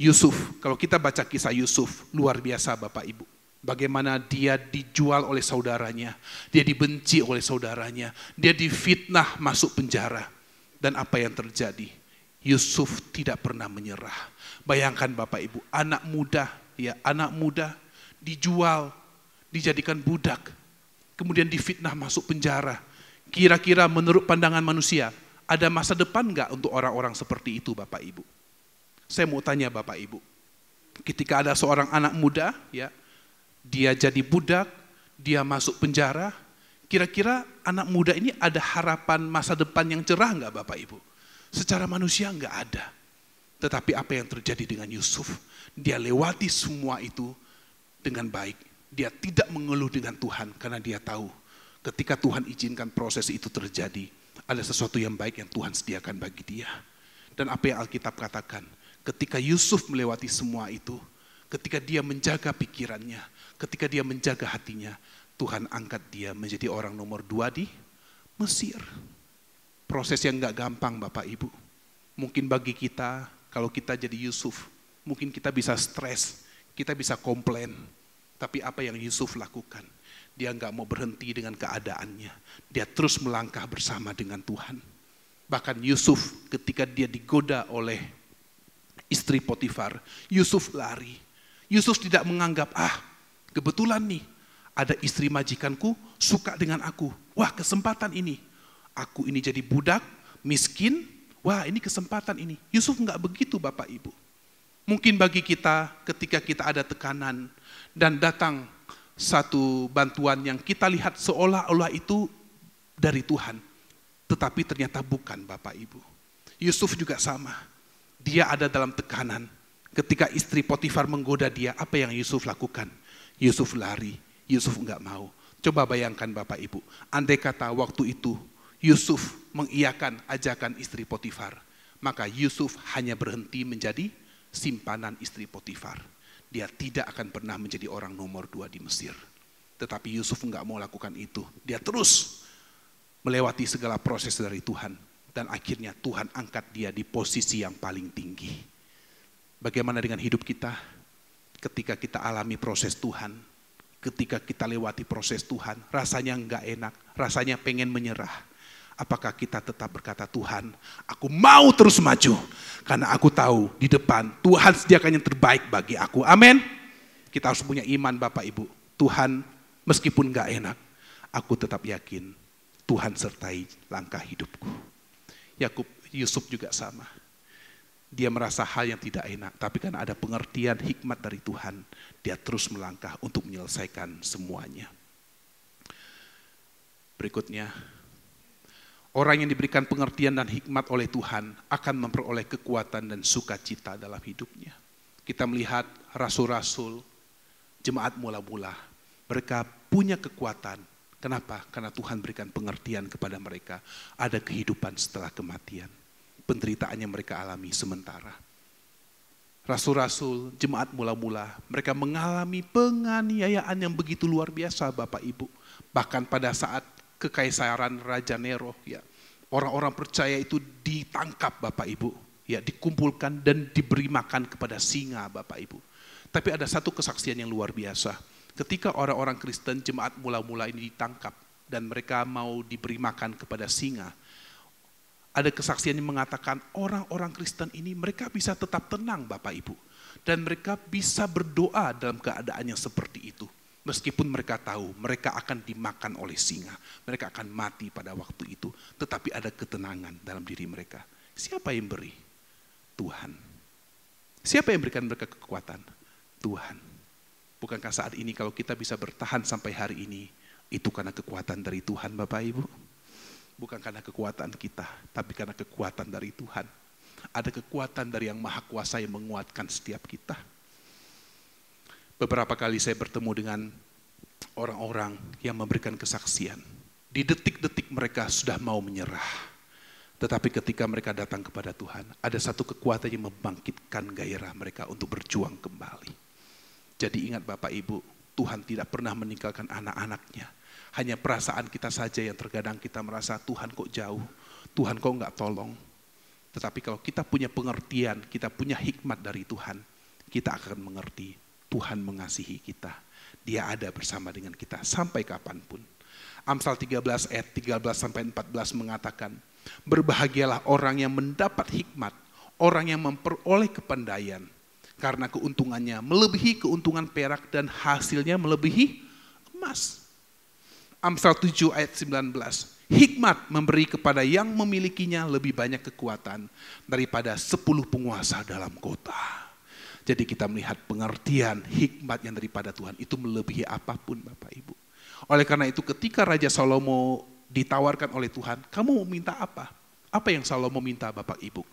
Speaker 2: Yusuf, kalau kita baca kisah Yusuf, luar biasa Bapak Ibu. Bagaimana dia dijual oleh saudaranya, dia dibenci oleh saudaranya, dia difitnah masuk penjara. Dan apa yang terjadi? Yusuf tidak pernah menyerah. Bayangkan Bapak Ibu, anak muda dijual, dijadikan budak, kemudian difitnah masuk penjara. Kira-kira menurut pandangan manusia, ada masa depan enggak untuk orang-orang seperti itu Bapak Ibu? Saya mau tanya Bapak Ibu, ketika ada seorang anak muda, dia jadi budak, dia masuk penjara, kira-kira anak muda ini ada harapan masa depan yang cerah enggak Bapak Ibu? Secara manusia enggak ada. Tetapi apa yang terjadi dengan Yusuf? Dia lewati semua itu dengan baik. Dia tidak mengeluh dengan Tuhan karena dia tahu ketika Tuhan izinkan proses itu terjadi, ada sesuatu yang baik yang Tuhan sediakan bagi dia. Dan apa yang Alkitab katakan? Ketika Yusuf melewati semua itu, ketika dia menjaga pikirannya, ketika dia menjaga hatinya, Tuhan angkat dia menjadi orang nomor 2 di Mesir. Proses yang gak gampang Bapak Ibu. Mungkin bagi kita, kalau kita jadi Yusuf, mungkin kita bisa stres, kita bisa komplain. Tapi apa yang Yusuf lakukan? Dia gak mau berhenti dengan keadaannya. Dia terus melangkah bersama dengan Tuhan. Bahkan Yusuf ketika dia digoda oleh istri Potifar, Yusuf lari. Yusuf tidak menganggap, kebetulan nih, ada istri majikanku suka dengan aku. Wah, kesempatan ini. Aku ini jadi budak, miskin, wah ini kesempatan ini. Yusuf enggak begitu Bapak Ibu. Mungkin bagi kita ketika kita ada tekanan dan datang satu bantuan yang kita lihat seolah-olah itu dari Tuhan. Tetapi ternyata bukan Bapak Ibu. Yusuf juga sama. Dia ada dalam tekanan. Ketika istri Potifar menggoda dia, apa yang Yusuf lakukan? Yusuf lari, Yusuf enggak mau. Coba bayangkan Bapak Ibu, andai kata waktu itu Yusuf mengiyakan ajakan istri Potifar, maka Yusuf hanya berhenti menjadi simpanan istri Potifar. Dia tidak akan pernah menjadi orang nomor 2 di Mesir. Tetapi Yusuf enggak mau lakukan itu. Dia terus melewati segala proses dari Tuhan. Dan akhirnya Tuhan angkat dia di posisi yang paling tinggi. Bagaimana dengan hidup kita? Ketika kita alami proses Tuhan, ketika kita lewati proses Tuhan, rasanya enggak enak, rasanya pengen menyerah. Apakah kita tetap berkata, Tuhan, aku mau terus maju. Karena aku tahu di depan Tuhan sediakan yang terbaik bagi aku. Amin. Kita harus punya iman Bapak Ibu. Tuhan meskipun enggak enak, aku tetap yakin Tuhan sertai langkah hidupku. Yusuf juga sama. Dia merasa hal yang tidak enak, tapi karena ada pengertian hikmat dari Tuhan, dia terus melangkah untuk menyelesaikan semuanya. Berikutnya, orang yang diberikan pengertian dan hikmat oleh Tuhan akan memperoleh kekuatan dan sukacita dalam hidupnya. Kita melihat rasul-rasul, jemaat mula-mula, mereka punya kekuatan. Kenapa? Karena Tuhan berikan pengertian kepada mereka. Ada kehidupan setelah kematian. Penderitaan yang mereka alami sementara. Rasul-rasul, jemaat mula-mula, mereka mengalami penganiayaan yang begitu luar biasa Bapak Ibu. Bahkan pada saat kekaisaran Raja Nero, ya, orang-orang percaya itu ditangkap Bapak Ibu, ya, dikumpulkan dan diberi makan kepada singa Bapak Ibu. Tapi ada satu kesaksian yang luar biasa. Ketika orang-orang Kristen jemaat mula-mula ini ditangkap dan mereka mau diberi makan kepada singa, ada kesaksian yang mengatakan orang-orang Kristen ini mereka bisa tetap tenang Bapak Ibu. Dan mereka bisa berdoa dalam keadaan yang seperti itu. Meskipun mereka tahu mereka akan dimakan oleh singa. Mereka akan mati pada waktu itu. Tetapi ada ketenangan dalam diri mereka. Siapa yang beri? Tuhan. Siapa yang berikan mereka kekuatan? Tuhan. Bukankah saat ini kalau kita bisa bertahan sampai hari ini, itu karena kekuatan dari Tuhan Bapak Ibu? Bukan karena kekuatan kita, tapi karena kekuatan dari Tuhan. Ada kekuatan dari Yang Maha Kuasa yang menguatkan setiap kita. Beberapa kali saya bertemu dengan orang-orang yang memberikan kesaksian. Di detik-detik mereka sudah mau menyerah. Tetapi ketika mereka datang kepada Tuhan, ada satu kekuatan yang membangkitkan gairah mereka untuk berjuang kembali. Jadi ingat Bapak Ibu, Tuhan tidak pernah meninggalkan anak-anaknya. Hanya perasaan kita saja yang terkadang kita merasa Tuhan kok jauh, Tuhan kok enggak tolong. Tetapi kalau kita punya pengertian, kita punya hikmat dari Tuhan, kita akan mengerti Tuhan mengasihi kita. Dia ada bersama dengan kita sampai kapanpun. Amsal 13 ayat 13-14 mengatakan, berbahagialah orang yang mendapat hikmat, orang yang memperoleh kepandaian. Karena keuntungannya melebihi keuntungan perak dan hasilnya melebihi emas. Amsal 7 ayat 19. Hikmat memberi kepada yang memilikinya lebih banyak kekuatan daripada 10 penguasa dalam kota. Jadi kita melihat pengertian hikmat yang daripada Tuhan itu melebihi apapun Bapak Ibu. Oleh karena itu ketika Raja Salomo ditawarkan oleh Tuhan, kamu mau minta apa? Apa yang Salomo minta Bapak Ibu?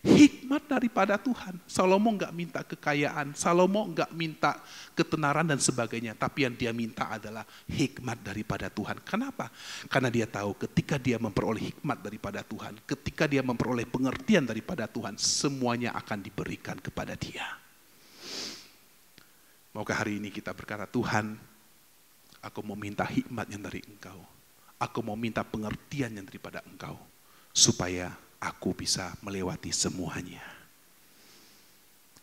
Speaker 2: Hikmat daripada Tuhan. Salomo enggak minta kekayaan, Salomo enggak minta ketenaran dan sebagainya, tapi yang dia minta adalah hikmat daripada Tuhan. Kenapa? Karena dia tahu ketika dia memperoleh hikmat daripada Tuhan, ketika dia memperoleh pengertian daripada Tuhan, semuanya akan diberikan kepada dia. Maukah hari ini kita berkata, Tuhan, aku mau minta hikmat yang dari Engkau. Aku mau minta pengertian yang daripada Engkau, supaya aku bisa melewati semuanya.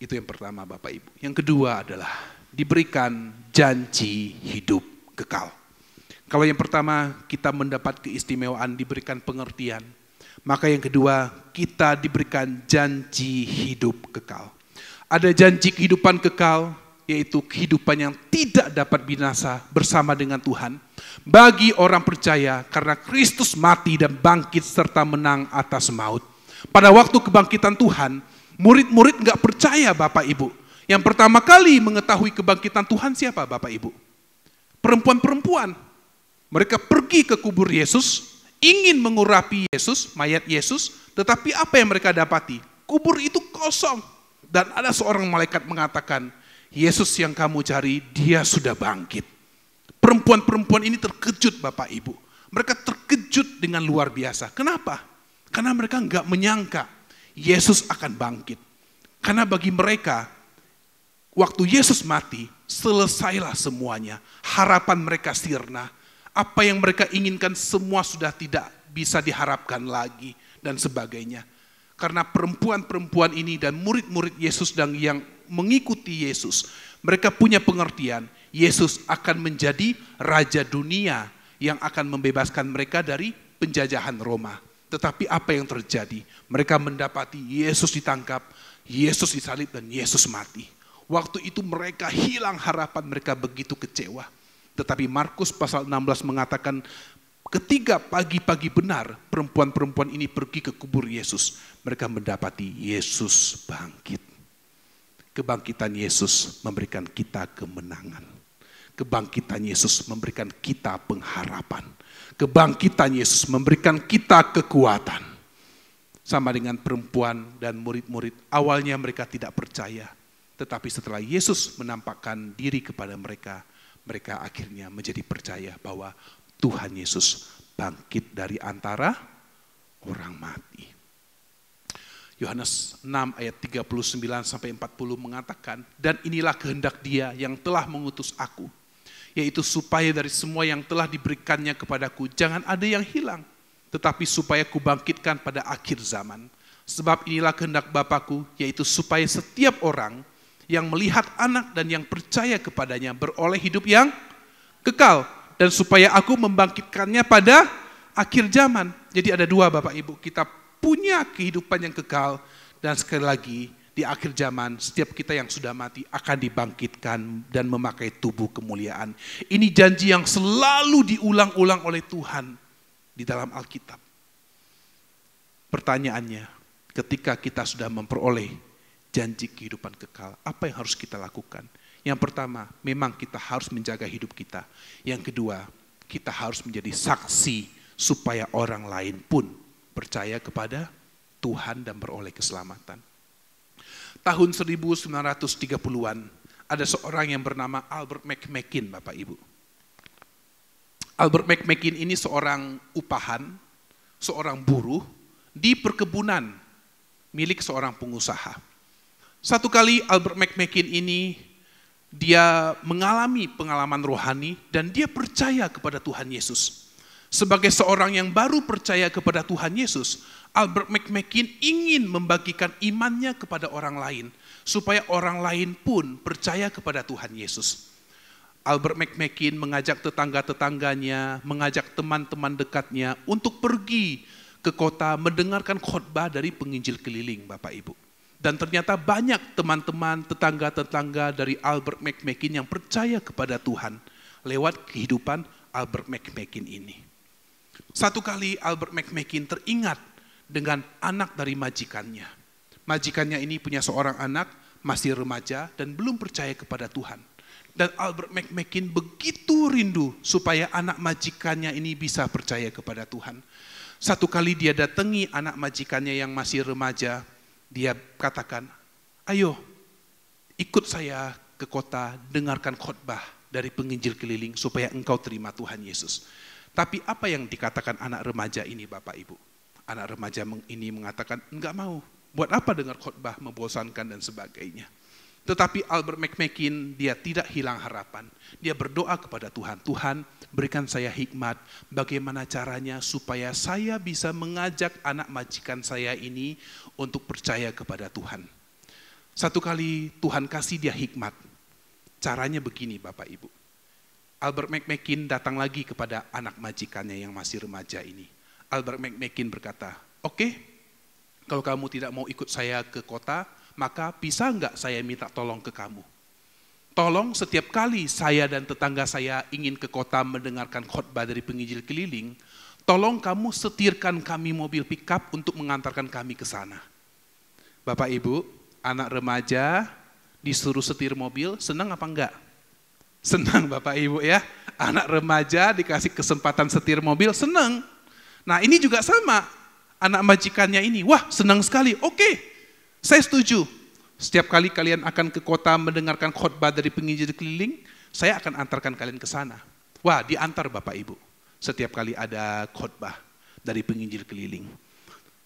Speaker 2: Itu yang pertama Bapak Ibu. Yang kedua adalah diberikan janji hidup kekal. Kalau yang pertama kita mendapat keistimewaan diberikan pengertian, maka yang kedua kita diberikan janji hidup kekal. Ada janji kehidupan kekal, yaitu kehidupan yang tidak dapat binasa bersama dengan Tuhan. Bagi orang percaya karena Kristus mati dan bangkit serta menang atas maut. Pada waktu kebangkitan Tuhan, murid-murid gak percaya Bapak Ibu. Yang pertama kali mengetahui kebangkitan Tuhan siapa Bapak Ibu? Perempuan-perempuan. Mereka pergi ke kubur Yesus, ingin mengurapi Yesus, mayat Yesus, tetapi apa yang mereka dapati? Kubur itu kosong. Dan ada seorang malaikat mengatakan, Yesus yang kamu cari, dia sudah bangkit. Perempuan-perempuan ini terkejut Bapak Ibu. Mereka terkejut dengan luar biasa. Kenapa? Karena mereka enggak menyangka Yesus akan bangkit. Karena bagi mereka, waktu Yesus mati, selesailah semuanya. Harapan mereka sirna. Apa yang mereka inginkan semua sudah tidak bisa diharapkan lagi dan sebagainya. Karena perempuan-perempuan ini dan murid-murid Yesus dan yang mengikuti Yesus, mereka punya pengertian, Yesus akan menjadi Raja dunia yang akan membebaskan mereka dari penjajahan Roma. Tetapi apa yang terjadi? Mereka mendapati Yesus ditangkap, Yesus disalib dan Yesus mati. Waktu itu mereka hilang harapan, mereka begitu kecewa. Tetapi Markus pasal 16 mengatakan, ketika pagi-pagi benar perempuan-perempuan ini pergi ke kubur Yesus, mereka mendapati Yesus bangkit. Kebangkitan Yesus memberikan kita kemenangan. Kebangkitan Yesus memberikan kita pengharapan. Kebangkitan Yesus memberikan kita kekuatan. Sama dengan perempuan dan murid-murid, awalnya mereka tidak percaya. Tetapi setelah Yesus menampakkan diri kepada mereka, mereka akhirnya menjadi percaya bahwa Tuhan Yesus bangkit dari antara orang mati. Yohanes 6 ayat 39 sampai 40 mengatakan, dan inilah kehendak Dia yang telah mengutus aku, yaitu supaya dari semua yang telah diberikannya kepadaku jangan ada yang hilang, tetapi supaya kubangkitkan pada akhir zaman. Sebab inilah kehendak Bapa-Ku, yaitu supaya setiap orang yang melihat Anak dan yang percaya kepadanya beroleh hidup yang kekal, dan supaya aku membangkitkannya pada akhir zaman. Jadi ada dua Bapak Ibu, kita punya kehidupan yang kekal, dan sekali lagi di akhir zaman setiap kita yang sudah mati akan dibangkitkan dan memakai tubuh kemuliaan. Ini janji yang selalu diulang-ulang oleh Tuhan di dalam Alkitab. Pertanyaannya, ketika kita sudah memperoleh janji kehidupan kekal, apa yang harus kita lakukan? Yang pertama, memang kita harus menjaga hidup kita. Yang kedua, kita harus menjadi saksi supaya orang lain pun percaya kepada Tuhan dan beroleh keselamatan. Tahun 1930-an, ada seorang yang bernama Albert McMakin, Bapak Ibu. Albert McMakin ini seorang upahan, seorang buruh di perkebunan milik seorang pengusaha. Satu kali Albert McMakin ini dia mengalami pengalaman rohani dan dia percaya kepada Tuhan Yesus. Sebagai seorang yang baru percaya kepada Tuhan Yesus, Albert McMakin ingin membagikan imannya kepada orang lain supaya orang lain pun percaya kepada Tuhan Yesus. Albert McMakin mengajak tetangga-tetangganya, mengajak teman-teman dekatnya untuk pergi ke kota mendengarkan khotbah dari penginjil keliling, Bapak Ibu. Dan ternyata banyak teman-teman, tetangga-tetangga dari Albert McMakin yang percaya kepada Tuhan lewat kehidupan Albert McMakin ini. Satu kali Albert McMakin teringat dengan anak dari majikannya. Majikannya ini punya seorang anak, masih remaja dan belum percaya kepada Tuhan. Dan Albert McMakin begitu rindu supaya anak majikannya ini bisa percaya kepada Tuhan. Satu kali dia datangi anak majikannya yang masih remaja, dia katakan, ayo ikut saya ke kota, dengarkan khotbah dari penginjil keliling supaya engkau terima Tuhan Yesus. Tapi apa yang dikatakan anak remaja ini Bapak Ibu? Anak remaja ini mengatakan, enggak mau, buat apa dengar khotbah, membosankan dan sebagainya. Tetapi Albert McMakin dia tidak hilang harapan. Dia berdoa kepada Tuhan, Tuhan berikan saya hikmat bagaimana caranya supaya saya bisa mengajak anak majikan saya ini untuk percaya kepada Tuhan. Satu kali Tuhan kasih dia hikmat. Caranya begini Bapak Ibu. Albert McMakin datang lagi kepada anak majikannya yang masih remaja ini. Albert McMakin berkata, oke, kalau kamu tidak mau ikut saya ke kota, maka bisa enggak saya minta tolong ke kamu? Tolong setiap kali saya dan tetangga saya ingin ke kota mendengarkan khotbah dari penginjil keliling, tolong kamu setirkan kami mobil pickup untuk mengantarkan kami ke sana. Bapak Ibu, anak remaja disuruh setir mobil, senang apa enggak? Senang Bapak Ibu ya, anak remaja dikasih kesempatan setir mobil, senang. Nah ini juga sama, anak majikannya ini, wah senang sekali, oke, saya setuju. Setiap kali kalian akan ke kota mendengarkan khotbah dari penginjil keliling, saya akan antarkan kalian ke sana. Wah diantar Bapak Ibu, setiap kali ada khotbah dari penginjil keliling.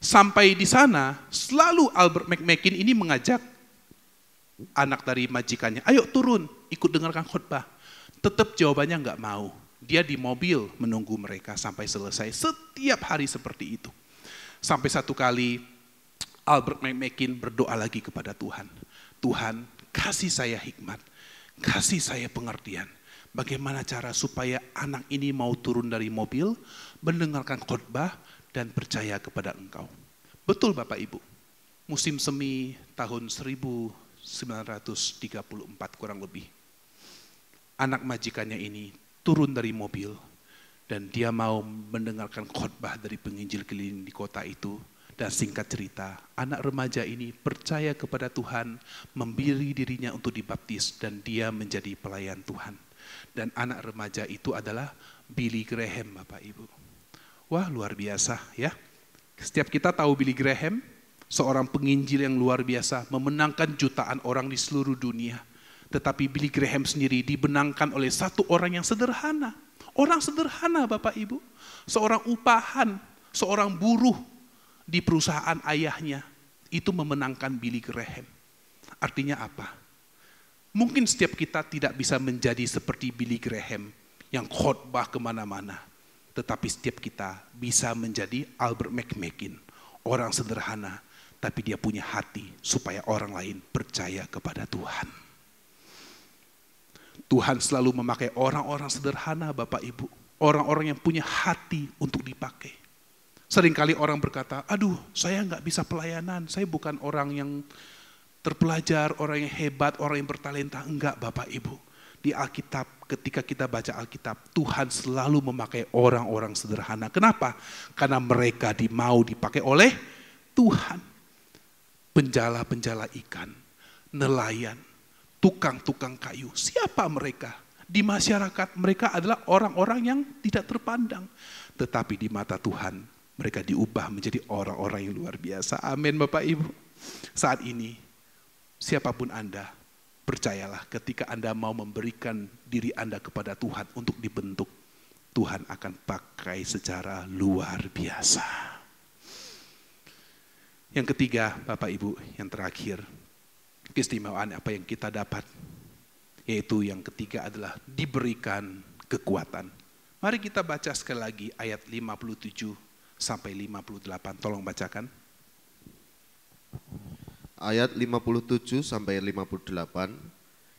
Speaker 2: Sampai di sana, selalu Albert McMakin ini mengajak anak dari majikannya, ayo turun, ikut dengarkan khotbah. Tetap jawabannya nggak mau. Dia di mobil menunggu mereka sampai selesai. Setiap hari seperti itu. Sampai satu kali Albert McMakin berdoa lagi kepada Tuhan. Tuhan, kasih saya hikmat, kasih saya pengertian. Bagaimana cara supaya anak ini mau turun dari mobil, mendengarkan khotbah, dan percaya kepada Engkau. Betul Bapak Ibu, musim semi tahun 1934 kurang lebih. Anak majikannya ini turun dari mobil dan dia mau mendengarkan khotbah dari penginjil keliling di kota itu. Dan singkat cerita, anak remaja ini percaya kepada Tuhan, memberi dirinya untuk dibaptis dan dia menjadi pelayan Tuhan. Dan anak remaja itu adalah Billy Graham Bapak Ibu. Wah luar biasa ya. Setiap kita tahu Billy Graham, seorang penginjil yang luar biasa, memenangkan jutaan orang di seluruh dunia. Tetapi Billy Graham sendiri dibenangkan oleh satu orang yang sederhana. Orang sederhana Bapak Ibu. Seorang upahan, seorang buruh di perusahaan ayahnya. Itu memenangkan Billy Graham. Artinya apa? Mungkin setiap kita tidak bisa menjadi seperti Billy Graham yang khotbah kemana-mana. Tetapi setiap kita bisa menjadi Albert McMakin, orang sederhana, tapi dia punya hati supaya orang lain percaya kepada Tuhan. Tuhan selalu memakai orang-orang sederhana Bapak Ibu, orang-orang yang punya hati untuk dipakai. Seringkali orang berkata, aduh saya nggak bisa pelayanan, saya bukan orang yang terpelajar, orang yang hebat, orang yang bertalenta. Enggak Bapak Ibu. Di Alkitab, ketika kita baca Alkitab, Tuhan selalu memakai orang-orang sederhana. Kenapa? Karena mereka mau dipakai oleh Tuhan. Penjala-penjala ikan, nelayan, tukang-tukang kayu. Siapa mereka? Di masyarakat mereka adalah orang-orang yang tidak terpandang. Tetapi di mata Tuhan, mereka diubah menjadi orang-orang yang luar biasa. Amin Bapak Ibu. Saat ini, siapapun Anda, percayalah ketika Anda mau memberikan diri Anda kepada Tuhan untuk dibentuk, Tuhan akan pakai secara luar biasa. Yang ketiga, Bapak Ibu, yang terakhir, keistimewaan apa yang kita dapat, yaitu yang ketiga adalah diberikan kekuatan. Mari kita baca sekali lagi ayat 57 sampai 58, tolong bacakan.
Speaker 3: Ayat 57 sampai 58.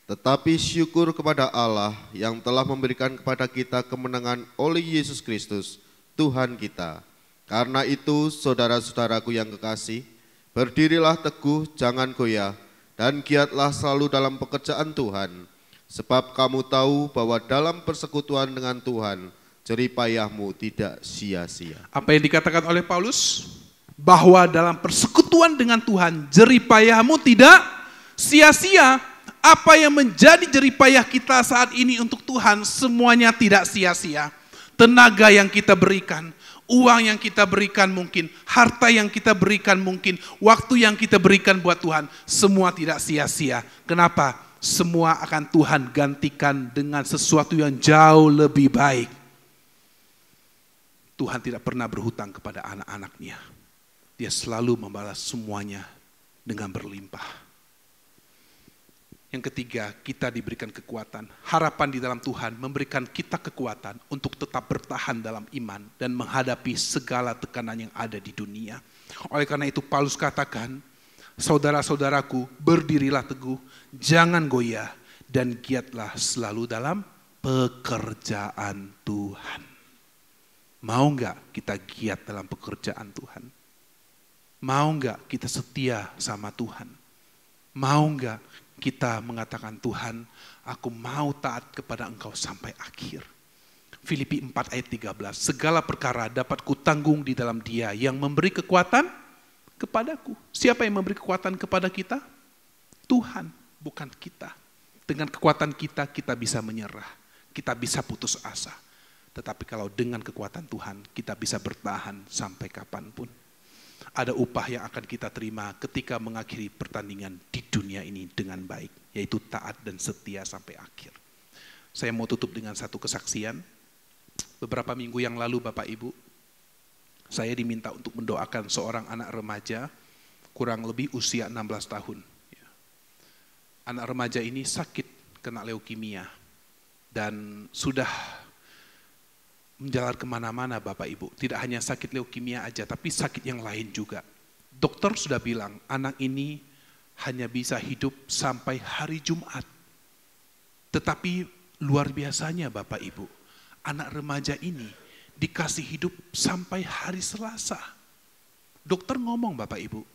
Speaker 3: Tetapi syukur kepada Allah yang telah memberikan kepada kita kemenangan oleh Yesus Kristus, Tuhan kita. Karena itu, saudara-saudaraku yang kekasih, berdirilah teguh, jangan goyah, dan giatlah selalu dalam pekerjaan Tuhan. Sebab kamu tahu bahwa dalam persekutuan dengan Tuhan, jerih payahmu tidak sia-sia.
Speaker 2: Apa yang dikatakan oleh Paulus? Bahwa dalam persekutuan dengan Tuhan, jerih payahmu tidak sia-sia. Apa yang menjadi jerih payah kita saat ini untuk Tuhan, semuanya tidak sia-sia. Tenaga yang kita berikan, uang yang kita berikan mungkin, harta yang kita berikan mungkin, waktu yang kita berikan buat Tuhan, semua tidak sia-sia. Kenapa? Semua akan Tuhan gantikan dengan sesuatu yang jauh lebih baik. Tuhan tidak pernah berhutang kepada anak-anaknya. Dia selalu membalas semuanya dengan berlimpah. Yang ketiga, kita diberikan kekuatan. Harapan di dalam Tuhan memberikan kita kekuatan untuk tetap bertahan dalam iman dan menghadapi segala tekanan yang ada di dunia. Oleh karena itu Paulus katakan, saudara-saudaraku, berdirilah teguh, jangan goyah, dan giatlah selalu dalam pekerjaan Tuhan. Mau enggak kita giat dalam pekerjaan Tuhan? Mau enggak kita setia sama Tuhan? Mau enggak kita mengatakan, Tuhan, aku mau taat kepada Engkau sampai akhir. Filipi 4 ayat 13, segala perkara dapat kutanggung di dalam Dia yang memberi kekuatan kepadaku. Siapa yang memberi kekuatan kepada kita? Tuhan, bukan kita. Dengan kekuatan kita, kita bisa menyerah. Kita bisa putus asa. Tetapi kalau dengan kekuatan Tuhan, kita bisa bertahan sampai kapanpun. Ada upah yang akan kita terima ketika mengakhiri pertandingan di dunia ini dengan baik, yaitu taat dan setia sampai akhir. Saya mau tutup dengan satu kesaksian. Beberapa minggu yang lalu Bapak Ibu, Saya diminta untuk mendoakan seorang anak remaja, kurang lebih usia 16 tahun. Anak remaja ini sakit, kena leukemia, dan sudah menjalar kemana-mana Bapak Ibu. Tidak hanya sakit leukemia aja, tapi sakit yang lain juga. Dokter sudah bilang, anak ini hanya bisa hidup sampai hari Jumat. Tetapi luar biasanya Bapak Ibu, anak remaja ini dikasih hidup sampai hari Selasa. Dokter ngomong Bapak Ibu,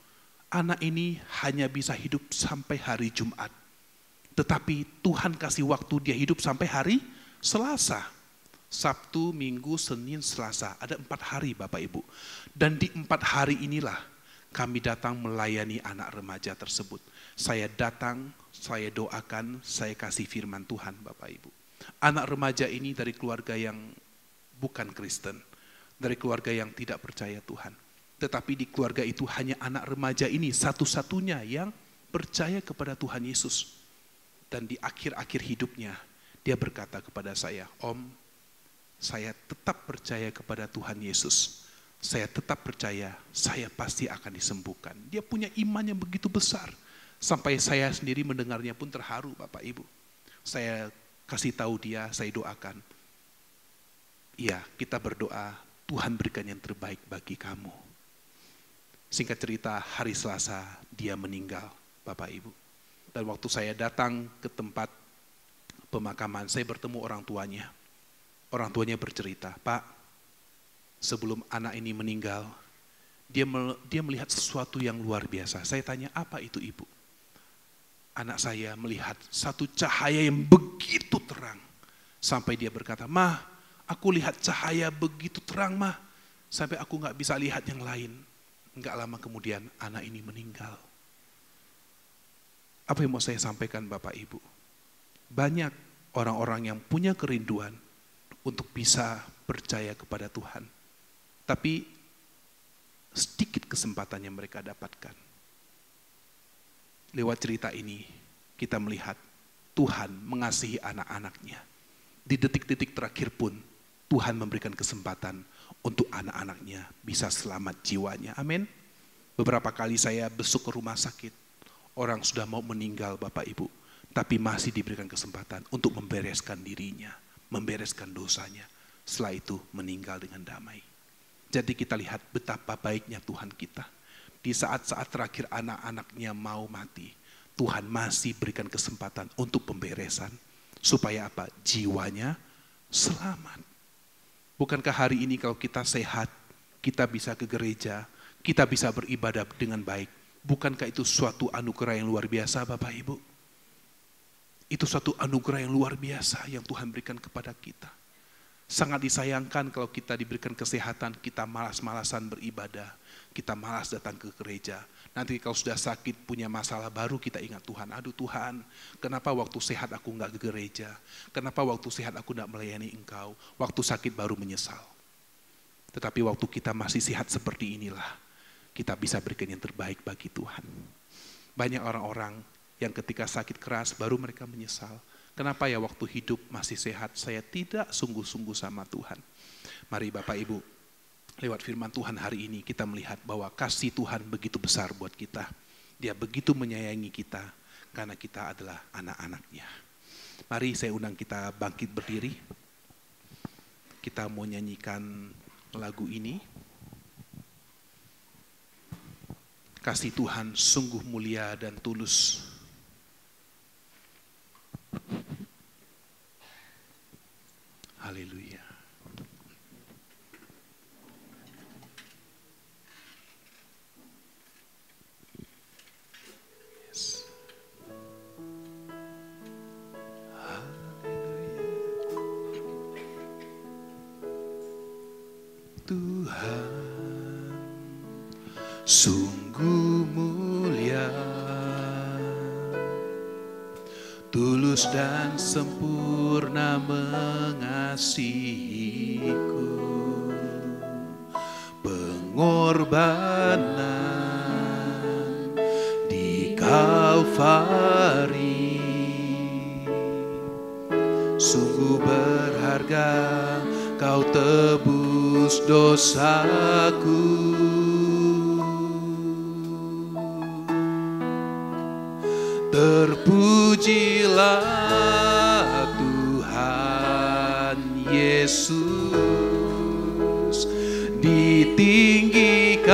Speaker 2: anak ini hanya bisa hidup sampai hari Jumat. Tetapi Tuhan kasih waktu dia hidup sampai hari Selasa. Sabtu, Minggu, Senin, Selasa. Ada 4 hari Bapak Ibu. Dan di 4 hari inilah kami datang melayani anak remaja tersebut. Saya datang, saya doakan, saya kasih firman Tuhan Bapak Ibu. Anak remaja ini dari keluarga yang bukan Kristen, dari keluarga yang tidak percaya Tuhan. Tetapi di keluarga itu hanya anak remaja ini satu-satunya yang percaya kepada Tuhan Yesus. Dan di akhir-akhir hidupnya, dia berkata kepada saya, Om, saya tetap percaya kepada Tuhan Yesus. Saya tetap percaya, saya pasti akan disembuhkan. Dia punya iman yang begitu besar. Sampai saya sendiri mendengarnya pun terharu Bapak Ibu. Saya kasih tahu dia, saya doakan. Iya, kita berdoa, Tuhan berikan yang terbaik bagi kamu. Singkat cerita, hari Selasa dia meninggal, Bapak Ibu. Dan waktu saya datang ke tempat pemakaman, saya bertemu orang tuanya. Orang tuanya bercerita, Pak, sebelum anak ini meninggal, dia melihat sesuatu yang luar biasa. Saya tanya, apa itu Ibu? Anak saya melihat satu cahaya yang begitu terang. Sampai dia berkata, Mah, aku lihat cahaya begitu terang Mah, sampai aku gak bisa lihat yang lain. Enggak lama kemudian anak ini meninggal. Apa yang mau saya sampaikan Bapak Ibu? Banyak orang-orang yang punya kerinduan untuk bisa percaya kepada Tuhan. Tapi sedikit kesempatan yang mereka dapatkan. Lewat cerita ini kita melihat Tuhan mengasihi anak-anaknya. Di detik-detik terakhir pun Tuhan memberikan kesempatan untuk anak-anaknya bisa selamat jiwanya. Amin. Beberapa kali saya besuk ke rumah sakit. Orang sudah mau meninggal Bapak Ibu. Tapi masih diberikan kesempatan untuk membereskan dirinya. Membereskan dosanya. Setelah itu meninggal dengan damai. Jadi kita lihat betapa baiknya Tuhan kita. Di saat-saat terakhir anak-anaknya mau mati. Tuhan masih berikan kesempatan untuk pemberesan. Supaya apa? Jiwanya selamat. Bukankah hari ini kalau kita sehat, kita bisa ke gereja, kita bisa beribadah dengan baik. Bukankah itu suatu anugerah yang luar biasa Bapak Ibu? Itu suatu anugerah yang luar biasa yang Tuhan berikan kepada kita. Sangat disayangkan kalau kita diberikan kesehatan, kita malas-malasan beribadah. Kita malas datang ke gereja. Nanti kalau sudah sakit, punya masalah baru kita ingat Tuhan. Aduh Tuhan, kenapa waktu sehat aku enggak ke gereja? Kenapa waktu sehat aku enggak melayani Engkau? Waktu sakit baru menyesal. Tetapi waktu kita masih sehat seperti inilah, kita bisa berikan yang terbaik bagi Tuhan. Banyak orang-orang yang ketika sakit keras baru mereka menyesal. Kenapa ya waktu hidup masih sehat saya tidak sungguh-sungguh sama Tuhan. Mari Bapak Ibu, lewat firman Tuhan hari ini kita melihat bahwa kasih Tuhan begitu besar buat kita. Dia begitu menyayangi kita karena kita adalah anak-anaknya. Mari saya undang kita bangkit berdiri. Kita mau nyanyikan lagu ini. Kasih Tuhan sungguh mulia dan tulus. Haleluya. Yes. Haleluya. Tuhan sungguh mulia, tulus dan sempurna mengasihiku, pengorbanan di Kalvari sungguh berharga, kau tebus menebus dosaku. Terpujilah Tuhan Yesus, ditinggikan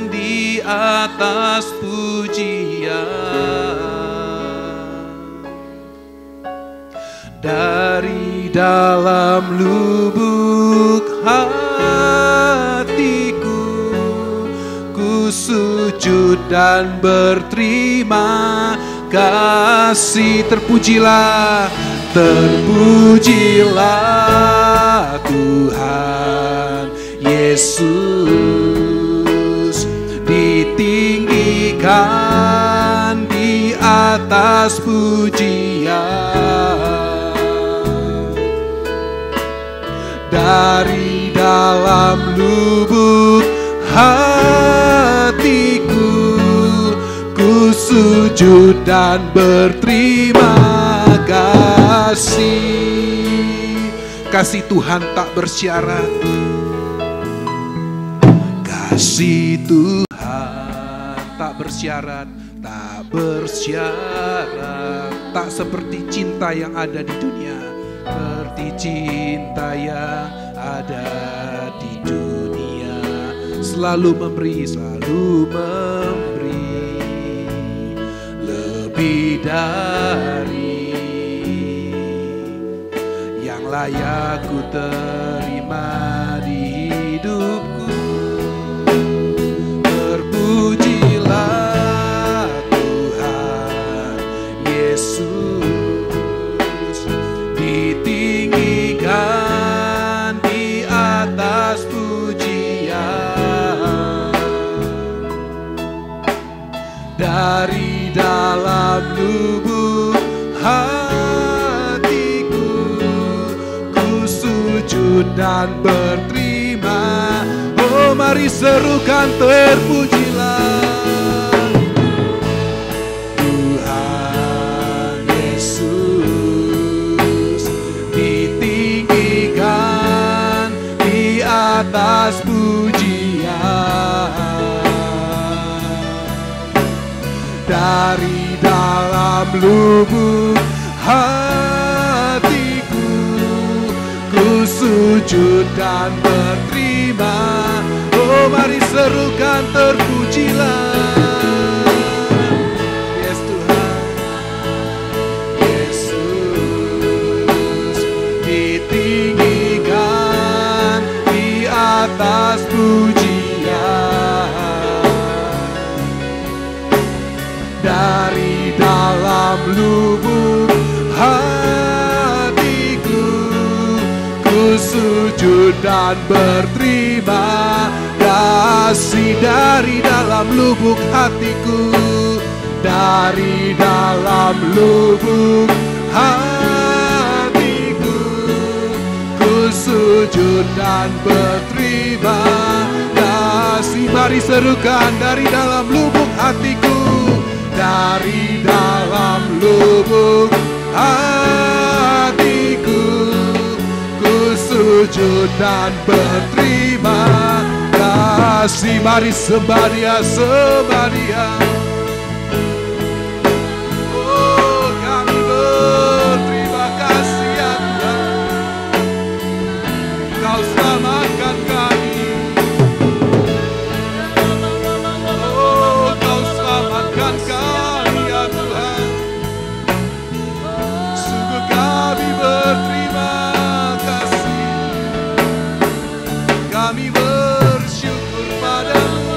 Speaker 2: di atas pujian. Dari dalam lubuk hatiku, ku sujud dan berterima kasih. Terpujilah, terpujilah Tuhan Yesus, ditinggikan di atas pujian. Dari dalam lubuk hatiku, ku sujud dan berterima kasih. Kasih Tuhan tak bersyarat, kasih Tuhan tak bersyarat, tak bersyarat, tak seperti cinta yang ada di dunia, seperti cinta yang ada di dunia. Selalu memberi, selalu memberi lebih dari yang layak ku terima di hidupku. Terpujilah Tuhan Yesus, ditinggikan di atas pujian. Dari dalam lubuk hatiku, ku sujud dan berterima. Oh, mari serukan, terpujilah Tuhan Yesus, ditinggikan di atas pujian. Dari dalam lubuk hatiku, ku sujud dan berterima. Oh, mari serukan, terpujilah Yes Tuhan Yesus, ditinggikan di atas pujian. Dari dalam lubuk hatiku, ku sujud dan berterima kasih. Dari dalam lubuk hatiku, dari dalam lubuk hatiku, ku sujud dan berterima kasih. Mari serukan, dari dalam lubuk hatiku, dari dalam lubuk hatiku, ku sujud dan berterima kasih. Mari sembah Dia, sembah Dia. Oh, kami berterima kasih ya Tuhan, Kau selamatkan kami. Kami ya Tuhan, sungguh kami berterima kasih, kami bersyukur padamu.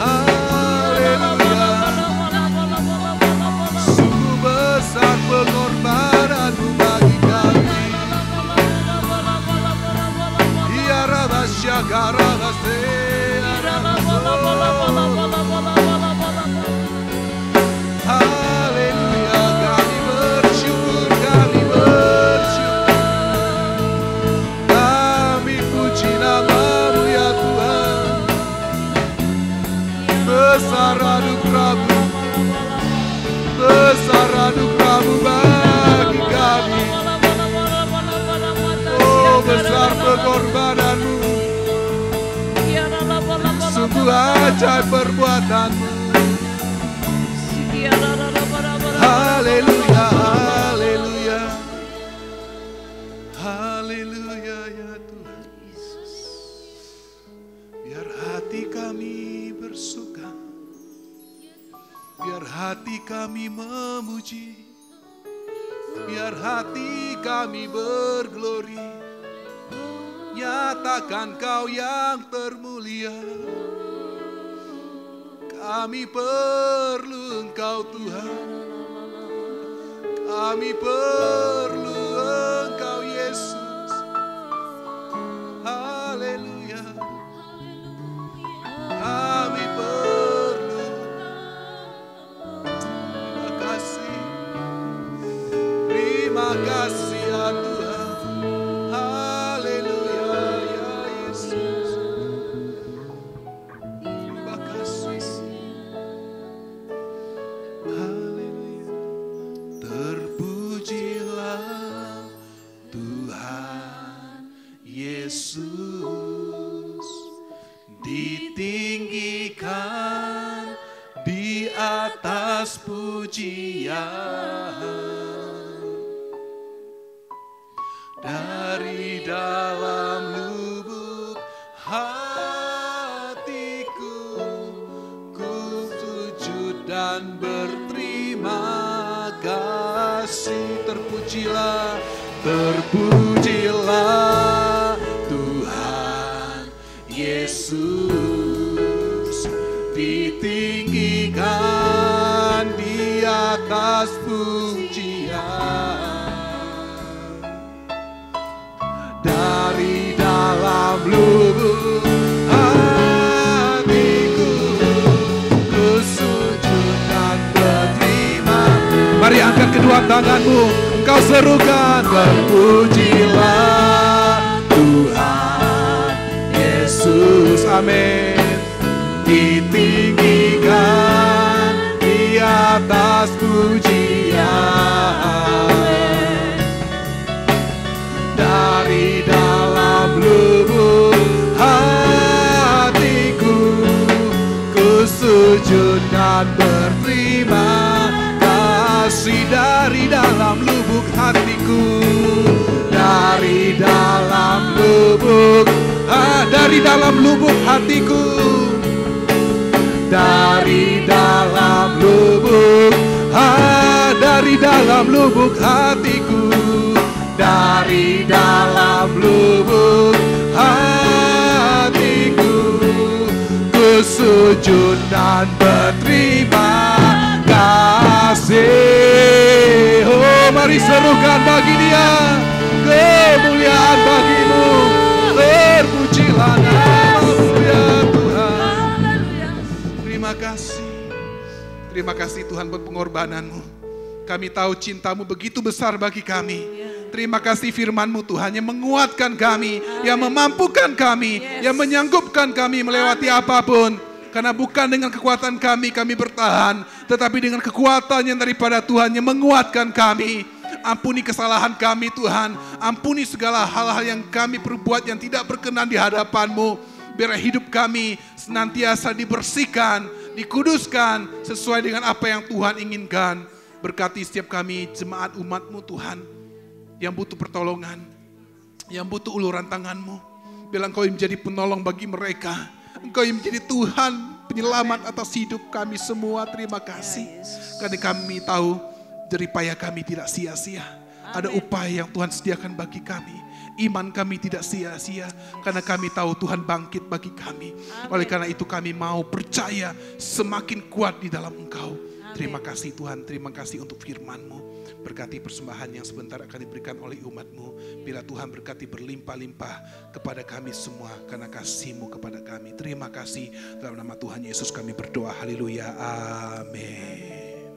Speaker 2: Haleluya, sungguh besar pengorbananmu bagi kami. Ya Rabasya Karabase, haleluya, kami bersyukur, kami bersyukur, kami puji nama-Mu ya Tuhan. Besar anugerah-Mu, besar anugerah-Mu bagi pengorbananmu. Sungguh ajaib perbuatanmu. Haleluya, haleluya. Haleluya ya Tuhan. Biar hati kami bersuka, biar hati kami memuji, biar hati kami berglori. Nyatakan Kau yang termulia. Kami perlu Engkau Tuhan. Kami perlu Engkau Yesus. Haleluya. Kami perlu. Terima kasih. Terima kasih ya Tuhan. Haleluya ya Yesus. Terima kasih. Haleluya. Terpujilah Tuhan Yesus, ditinggikan di atas pujian. Dari dalam lubuk hatiku, ku sujud dan berterima kasih. Terpujilah, terpujilah Tuhan Yesus, ditinggikan di atas pujian. Dari dalam lubuk hatiku, ku sujud dan berterima. Mari angkat kedua tanganmu, engkau serukan. Terpujilah Tuhan Yesus, amin. Ditinggikan di atas pujian. Dari dalam lubuk hatiku, ku sujud dan berterima kasih. Dari dalam lubuk hatiku, dari dalam lubuk, dari dalam lubuk hatiku, dari dalam lubuk, dari dalam lubuk hatiku, dari dalam lubuk hatiku, ku sujud dan berterima kasih. Oh, mari serukan bagi Dia, kemuliaan bagimu. Terpujilah nama-Mu ya Tuhan. Terima kasih. Terima kasih Tuhan buat pengorbanan-Mu. Kami tahu cinta-Mu begitu besar bagi kami. Terima kasih firman-Mu Tuhan yang menguatkan kami, yang memampukan kami, yang menyanggupkan kami melewati apapun. Karena bukan dengan kekuatan kami bertahan, tetapi dengan kekuatan yang daripada Tuhan yang menguatkan kami. Ampuni kesalahan kami Tuhan, ampuni segala hal-hal yang kami perbuat yang tidak berkenan di hadapan-Mu. Biar hidup kami senantiasa dibersihkan, dikuduskan sesuai dengan apa yang Tuhan inginkan. Berkati setiap kami jemaat umat-Mu Tuhan, yang butuh pertolongan, yang butuh uluran tangan-Mu. Biar Engkau yang menjadi penolong bagi mereka. Engkau yang menjadi Tuhan penyelamat atas hidup kami semua. Terima kasih. Karena kami tahu jeripaya kami tidak sia-sia. Ada upaya yang Tuhan sediakan bagi kami. Iman kami tidak sia-sia. Karena kami tahu Tuhan bangkit bagi kami. Oleh karena itu kami mau percaya semakin kuat di dalam Engkau. Terima kasih Tuhan, terima kasih untuk firman-Mu. Berkati persembahan yang sebentar akan diberikan oleh umat-Mu. Bila Tuhan berkati berlimpah-limpah kepada kami semua karena kasih-Mu kepada kami. Terima kasih, dalam nama Tuhan Yesus kami berdoa. Haleluya, amin.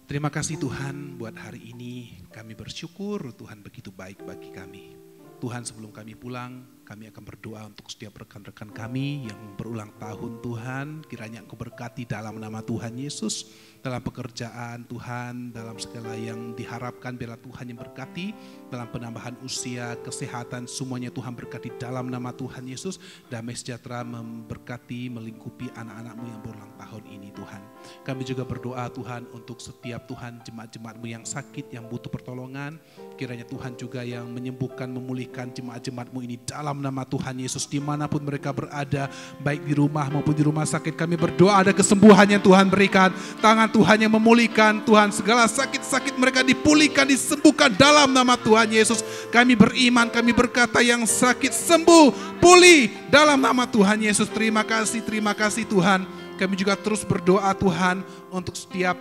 Speaker 2: Terima kasih Tuhan buat hari ini. Kami bersyukur Tuhan begitu baik bagi kami. Tuhan, sebelum kami pulang, Kami akan berdoa untuk setiap rekan-rekan kami yang berulang tahun Tuhan. Kiranya Engkau berkati dalam nama Tuhan Yesus. Dalam pekerjaan Tuhan, dalam segala yang diharapkan, biarlah Tuhan yang berkati. Dalam penambahan usia, kesehatan, semuanya Tuhan berkati dalam nama Tuhan Yesus. Damai sejahtera memberkati, melingkupi anak-anak-Mu yang berulang tahun ini Tuhan. Kami juga berdoa Tuhan untuk setiap Tuhan jemaat-jemaat-Mu yang sakit, yang butuh pertolongan. Kiranya Tuhan juga yang menyembuhkan, memulihkan jemaat-jemaat-Mu ini dalam nama Tuhan Yesus. Dimanapun mereka berada, baik di rumah maupun di rumah sakit, kami berdoa ada kesembuhan yang Tuhan berikan. Tangan Tuhan yang memulihkan, Tuhan segala sakit-sakit mereka dipulihkan, disembuhkan dalam nama Tuhan Yesus. Kami beriman, kami berkata yang sakit sembuh, pulih dalam nama Tuhan Yesus. Terima kasih Tuhan. Kami juga terus berdoa Tuhan untuk setiap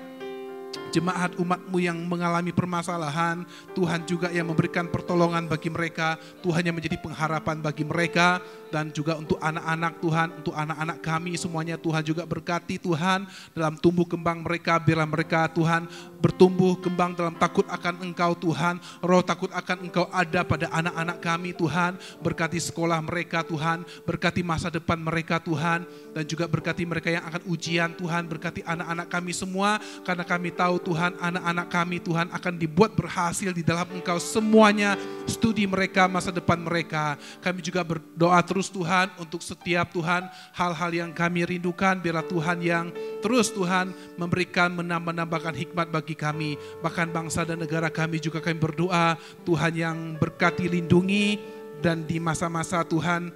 Speaker 2: jemaat umat-Mu yang mengalami permasalahan. Tuhan juga yang memberikan pertolongan bagi mereka. Tuhan yang menjadi pengharapan bagi mereka. Dan juga untuk anak-anak Tuhan, untuk anak-anak kami semuanya Tuhan juga berkati Tuhan. Dalam tumbuh kembang mereka, biarlah mereka Tuhan bertumbuh kembang dalam takut akan Engkau Tuhan. Roh takut akan Engkau ada pada anak-anak kami Tuhan. Berkati sekolah mereka Tuhan, berkati masa depan mereka Tuhan. Dan juga berkati mereka yang akan ujian Tuhan, berkati anak-anak kami semua. Karena kami tahu Tuhan, anak-anak kami Tuhan akan dibuat berhasil di dalam Engkau semuanya. Studi mereka, masa depan mereka. Kami juga berdoa terus Tuhan untuk setiap Tuhan hal-hal yang kami rindukan. Biarlah Tuhan yang terus Tuhan memberikan menambah-nambahkan hikmat bagi kami. Bahkan bangsa dan negara kami juga kami berdoa. Tuhan yang berkati, lindungi. Dan di masa-masa Tuhan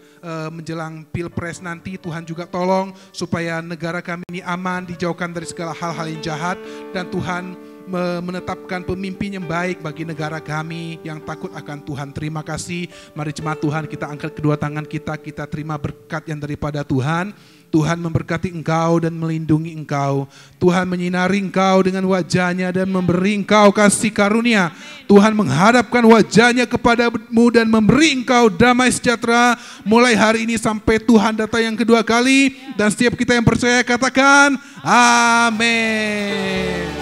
Speaker 2: menjelang Pilpres nanti Tuhan juga tolong supaya negara kami ini aman, dijauhkan dari segala hal-hal yang jahat. Dan Tuhan menetapkan pemimpin yang baik bagi negara kami yang takut akan Tuhan. Terima kasih. Mari jemaat Tuhan kita angkat kedua tangan kita terima berkat yang daripada Tuhan. Tuhan memberkati engkau dan melindungi engkau. Tuhan menyinari engkau dengan wajahnya dan memberi engkau kasih karunia. Tuhan menghadapkan wajahnya kepadamu dan memberi engkau damai sejahtera mulai hari ini sampai Tuhan datang yang kedua kali. Dan setiap kita yang percaya katakan amin.